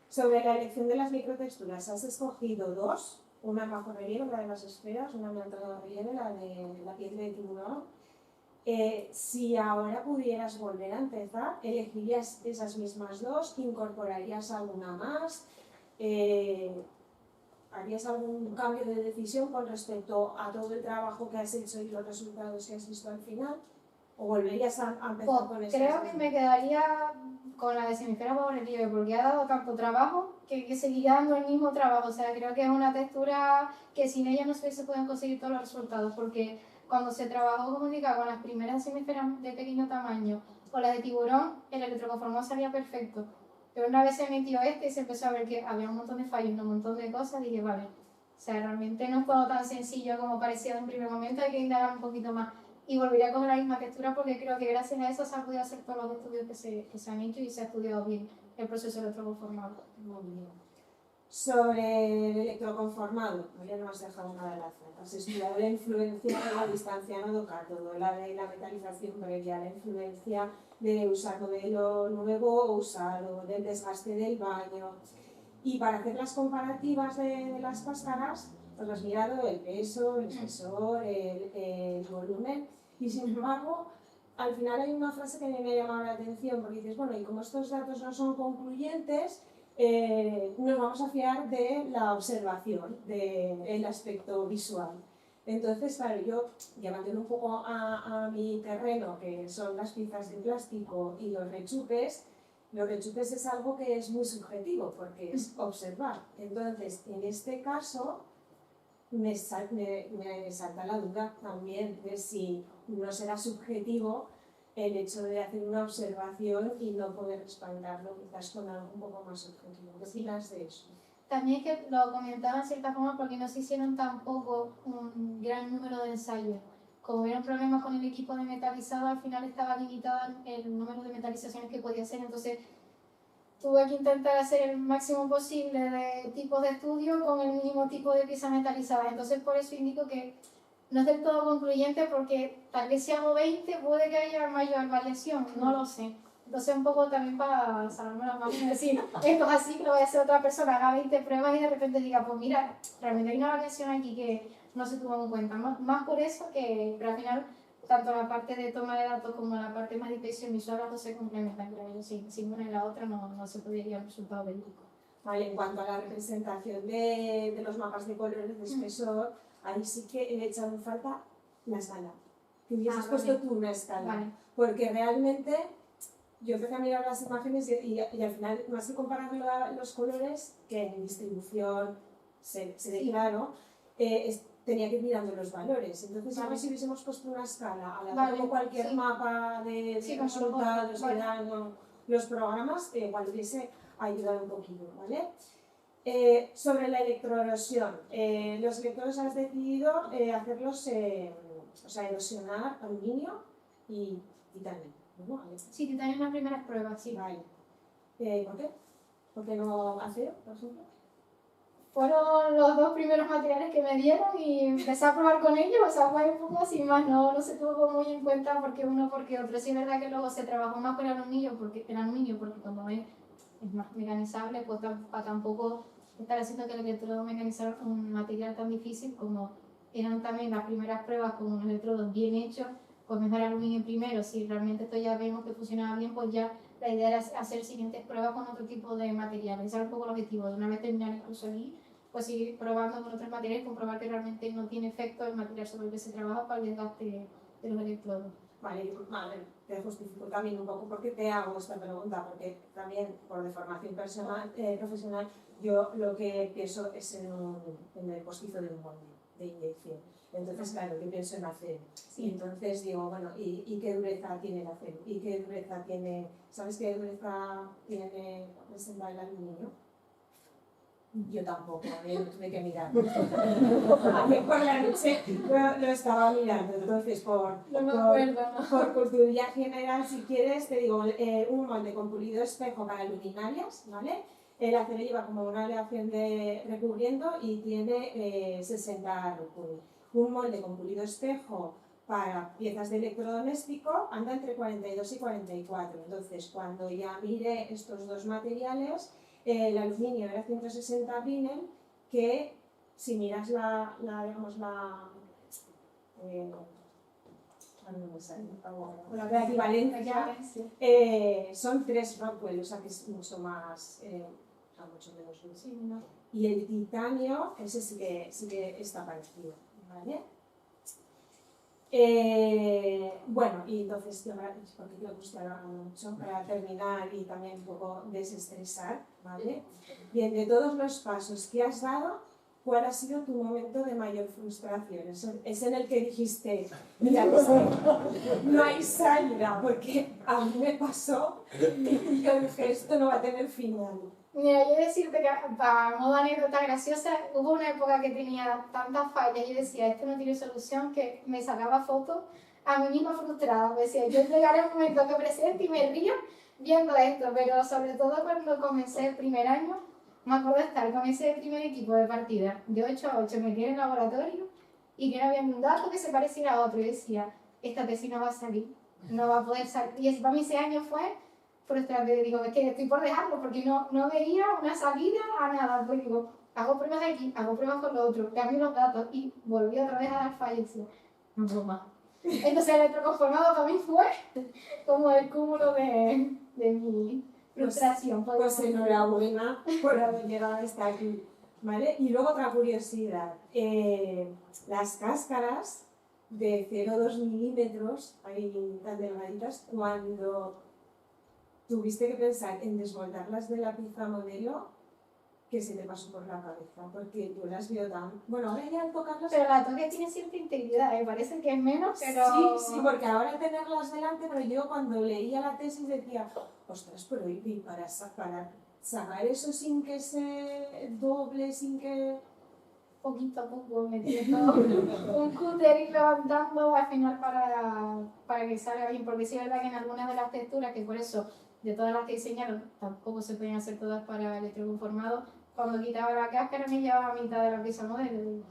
Sobre la elección de las microtexturas, has escogido dos, una en bajo relieve, la de las esferas, una en alto relieve, la de la piel de tiburón. Si ahora pudieras volver a empezar, ¿elegirías esas mismas dos? ¿Incorporarías alguna más? ¿Harías algún cambio de decisión con respecto a todo el trabajo que has hecho y los resultados que has visto al final? ¿O volverías a empezar con esas? Creo que me quedaría con la de semiesfera bajo relieve porque ha dado tanto trabajo que seguiría dando el mismo trabajo. O sea, creo que es una textura que sin ella no se pueden conseguir todos los resultados porque cuando se trabajó, como digo, con las primeras semiesferas de pequeño tamaño o las de tiburón, el electroconformado salía perfecto. Pero una vez se metió y se empezó a ver que había un montón de fallos, un montón de cosas, dije, vale, o sea, realmente no es todo tan sencillo como parecía en un primer momento, hay que indagar un poquito más. Y volvería a coger la misma textura porque creo que gracias a eso se han podido hacer todos los estudios que se han hecho y se ha estudiado bien el proceso electroconformado. Muy bien. Sobre el electroconformado, ya no has dejado nada de la frente. Has estudiado la influencia de la distancia nodo-cátodo, la de la metalización previa, la influencia de usar modelo nuevo o usado, del desgaste del baño. Y para hacer las comparativas de las cáscaras, pues has mirado el peso, el espesor, el volumen, y sin embargo, al final hay una frase que a mí me ha llamado la atención, porque dices, bueno, y como estos datos no son concluyentes, nos vamos a fiar de la observación, del aspecto visual. Entonces, claro, yo llevándolo un poco a mi terreno, que son las piezas de plástico y los rechupes es algo que es muy subjetivo, porque es observar. Entonces, en este caso, me salta la duda también de si no será subjetivo el hecho de hacer una observación y no poder respaldarlo quizás con algo un poco más objetivo. ¿Qué opinas de eso? También es que lo comentaba en cierta forma porque no se hicieron tampoco un gran número de ensayos. Como hubieron problemas con el equipo de metalizado, al final estaba limitado el número de metalizaciones que podía hacer. Entonces, tuve que intentar hacer el máximo posible de tipos de estudio con el mínimo tipo de piezas metalizadas. Entonces, por eso indico que no es del todo concluyente porque tal vez si hago 20 puede que haya mayor variación, no lo sé. Entonces un poco también para salvarme las manos y decir, esto es así, que lo voy a hacer otra persona, haga 20 pruebas y de repente diga, pues mira, realmente hay una variación aquí que no se tuvo en cuenta. Más por eso que, pero al final, tanto la parte de toma de datos como la parte más de inspección visual, las dos se complementan, creo yo. Sin una y la otra no se podría el resultado verídico. Vale, en cuanto a la representación de los mapas de colores de espesor, ahí sí que he echado en falta la escala. Que hubieses puesto tú una escala. Vale. Porque realmente yo empecé a mirar las imágenes y al final, más que comparar los colores, que en distribución se ve claro, tenía que ir mirando los valores. Entonces, Vale. si hubiésemos puesto una escala, a la Vale, como cualquier sí. mapa de Sí, como resultados vale. que dan los programas, igual hubiese ayudado un poquito, ¿vale? Sobre la electroerosión, los electrodos has decidido hacerlos, o sea, erosionar aluminio y titanio, ¿no? Vale. Sí, titanio en las primeras pruebas, sí. Vale. ¿Por qué? ¿Por qué no acero, por ejemplo? Fueron los dos primeros materiales que me dieron y empecé a probar con ellos, o sea, fue un poco así más, no se tuvo muy en cuenta porque uno porque otro. Sí es verdad que luego se trabajó más con el aluminio porque como es más mecanizable, pues para tampoco estar haciendo que el electrodo mecanizar un material tan difícil como eran también las primeras pruebas con un electrodo bien hecho, pues mejor aluminio primero. Si realmente esto ya vemos que funcionaba bien, pues ya la idea era hacer siguientes pruebas con otro tipo de materiales. Ese era un poco el objetivo, de una vez terminar incluso ahí, pues seguir probando con otros materiales, comprobar que realmente no tiene efecto el material sobre el que se trabaja para el desgaste de los electrodos. Vale, te justifico también un poco por qué te hago esta pregunta, porque también por deformación profesional yo lo que pienso es en el postizo de un molde de inyección. Entonces, claro, yo pienso en acero. Sí. Y entonces digo, bueno, ¿y qué dureza tiene el acero? ¿Y qué dureza tiene, sabes qué dureza tiene presenta el aluminio? Yo tampoco, lo tuve que mirar. Ayer por la noche lo estaba mirando, entonces por cultura general, si quieres, te digo, un molde con pulido espejo para luminarias, ¿vale? El acero lleva como una aleación de recubriendo y tiene 60 rúculos. Un molde con pulido espejo para piezas de electrodoméstico anda entre 42 y 44. Entonces, cuando ya mire estos dos materiales, el aluminio era 160 Brinell, que si miras la equivalencia, son 3 Rockwell, o sea que es mucho más, mucho menos dulce. Sí, no. Y el titanio, ese sí que está parecido, ¿vale? Bueno, y entonces, porque creo que usted habla mucho, para terminar y también un poco desestresar, ¿vale? Bien, de todos los pasos que has dado, ¿cuál ha sido tu momento de mayor frustración? Es en el que dijiste, mira, no hay salida, porque a mí me pasó y yo dije, esto no va a tener final. Mira, yo decirte que, para modo anécdota graciosa, hubo una época que tenía tantas fallas y decía, esto no tiene solución, que me sacaba fotos a mí misma frustrada. Me decía, yo llegaré un momento que presente y me río viendo esto, pero sobre todo cuando comencé el primer año, me acuerdo de estar con ese primer equipo de partida, de 8 a 8, metí en el laboratorio y que no había un dato que se pareciera a otro. Y decía, esta tesis no va a salir, no va a poder salir. Y para mí ese año fue frustrante. Digo, es que estoy por dejarlo porque no veía una salida a nada. Pues digo, hago pruebas aquí, hago pruebas con lo otro, cambio los datos y volví otra vez a dar fallos. No puedo más. Entonces el electroconformado para mí fue como el cúmulo de mi frustración. Pues enhorabuena por haber llegado hasta aquí, ¿vale? Y luego otra curiosidad, las cáscaras de 0,2 milímetros, ahí tan delgaditas, cuando tuviste que pensar en desmoldarlas de la pieza modelo, que se te pasó por la cabeza, porque yo las veo tan... Bueno, ahora ya al tocarlas... Pero la toque tiene cierta integridad, parece que es menos, pero... Sí, porque ahora al tenerlas delante, pero yo cuando leía la tesis decía, ostras, pero y para sacar eso sin que se doble, sin que... Poquito a poco metiendo un cúter y levantando al final para que salga bien, porque sí es verdad que en algunas de las texturas, que por eso de todas las que diseñaron tampoco se pueden hacer todas para electroconformado, cuando quitaba la cáscara me llevaba a mitad de la pieza modelo.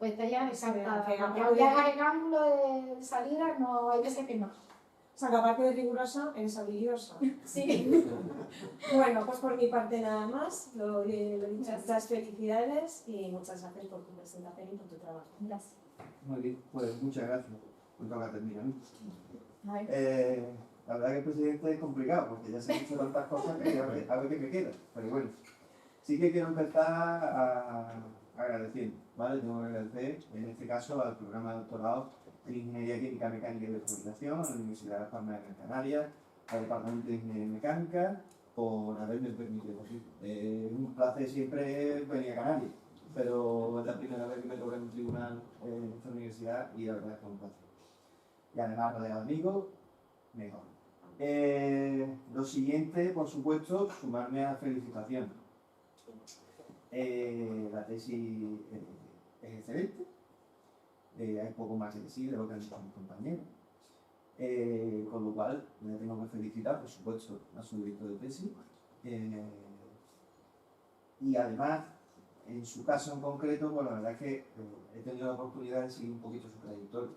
pues estaría encantada. que Aunque aparte- hagas el ángulo de salida, no, hay veces que no. O sea, que aparte de rigurosa, eres habilidosa. Sí. Bueno, pues por mi parte nada más. Lo dicho, muchas felicidades y muchas gracias por tu presentación y por tu trabajo. Gracias. Muy bien, pues muchas gracias. Me toca terminar. A ver. La verdad que el presidente es complicado porque ya se han dicho tantas cosas que a ver qué me queda. Pero bueno, sí que quiero empezar agradeciendo, ¿vale? Tengo que agradecer en este caso al programa de doctorado en Ingeniería Química, Mecánica y de Fabricación, a la Universidad de Las Palmas de Gran Canaria, al Departamento de Ingeniería Mecánica, por haberme permitido. Es un placer siempre venir a Canarias, pero es la primera vez que me toca en un tribunal en esta universidad y la verdad es que es un placer. Y además rodeado de amigos, mejor. Lo siguiente, por supuesto, sumarme a la felicitación. La tesis es excelente. Hay poco más que decir de lo que han dicho mis compañeros. Con lo cual, le tengo que felicitar, por supuesto, a su director de tesis. Y además, en su caso en concreto, pues la verdad es que he tenido la oportunidad de seguir un poquito su trayectoria.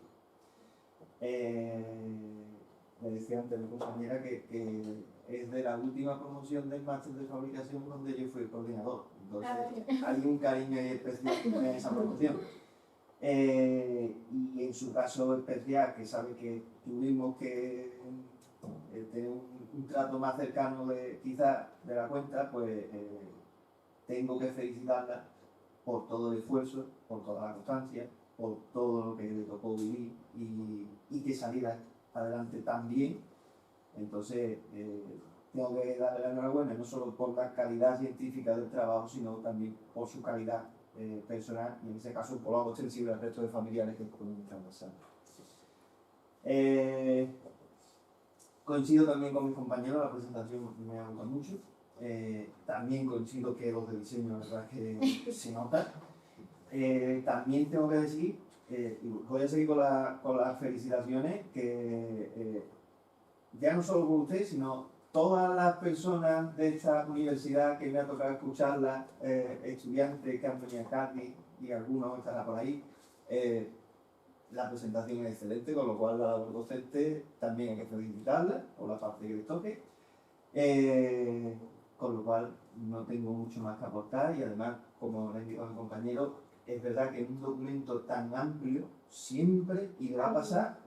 Me decía antes mi compañera que es de la última promoción del máster de fabricación donde yo fui coordinador. Entonces, hay un cariño ahí especial en esa promoción. Y en su caso especial, que sabe que tuvimos que tener un trato más cercano quizás de la cuenta, pues tengo que felicitarla por todo el esfuerzo, por toda la constancia, por todo lo que le tocó vivir y que saliera adelante tan bien. Entonces, tengo que darle la enhorabuena no solo por la calidad científica del trabajo, sino también por su calidad personal y en ese caso por lo hago extensible al resto de familiares que pueden estar pasando. Coincido también con mis compañeros, la presentación me ha gustado mucho. También coincido que los de diseño, la verdad es que se nota. También tengo que decir, y voy a seguir con las felicitaciones, que ya no solo por usted, sino todas las personas de esta universidad que me ha tocado escucharlas, estudiantes que han venido a Cádiz y algunos estarán por ahí, la presentación es excelente, con lo cual la labor docente también hay que felicitarla por la parte que les toque. Con lo cual no tengo mucho más que aportar y además, como le he dicho a mi compañero, es verdad que en un documento tan amplio siempre, y le va a pasar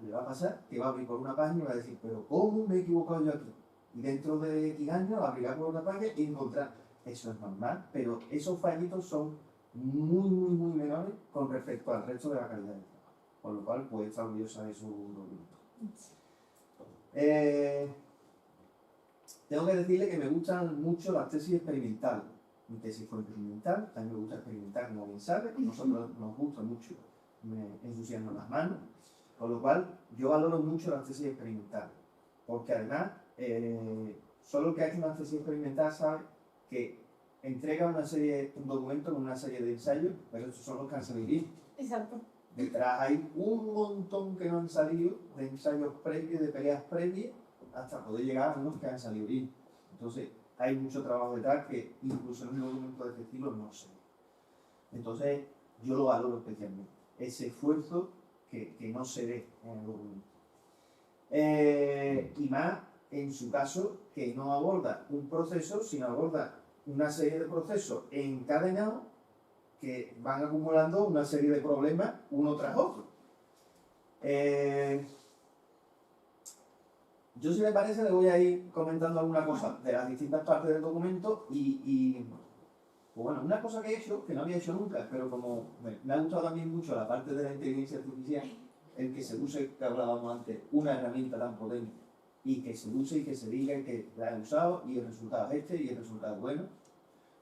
que va a abrir por una página y va a decir, pero ¿cómo me he equivocado yo aquí? Y dentro de X años abrirá por otra página y encontrar. Eso es normal, pero esos fallitos son muy menores con respecto al resto de la calidad del trabajo. Por lo cual, pues estar orgullosa de su documento. Tengo que decirle que me gustan mucho las tesis experimentales. Mi tesis fue experimental, también me gusta experimentar, como bien sabe, a nosotros nos gusta mucho ensuciarnos las manos, con lo cual yo valoro mucho las tesis experimentales, porque además, solo el que ha hecho una tesis experimental sabe que entrega un documento con una serie de ensayos, pero estos son los que han salido bien. Exacto. Detrás hay un montón que no han salido, de ensayos previos, de peleas previas, hasta poder llegar a unos que han salido bien. Entonces, hay mucho trabajo detrás que incluso en un documento de este estilo no se ve. Entonces, yo lo valoro especialmente, ese esfuerzo que no se ve en el documento. Y más, en su caso, que no aborda un proceso, sino aborda una serie de procesos encadenados que van acumulando una serie de problemas uno tras otro. Yo, si me parece, le voy a ir comentando alguna cosa de las distintas partes del documento y pues bueno, una cosa que he hecho, que no había hecho nunca, pero como me ha gustado también mucho la parte de la inteligencia artificial, el que se use, que hablábamos antes, una herramienta tan potente y que se use y que se diga que la he usado y el resultado es este y el resultado es bueno,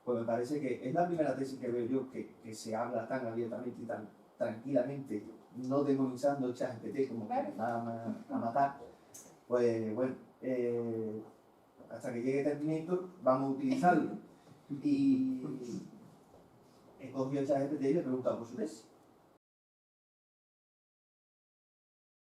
pues me parece que es la primera tesis que veo yo que se habla tan abiertamente y tan tranquilamente, no demonizando el ChatGPT como que va a matar. Pues bueno, hasta que llegue Terminator vamos a utilizarlo. Y he cogido el ChatGPT y le he preguntado por su tesis.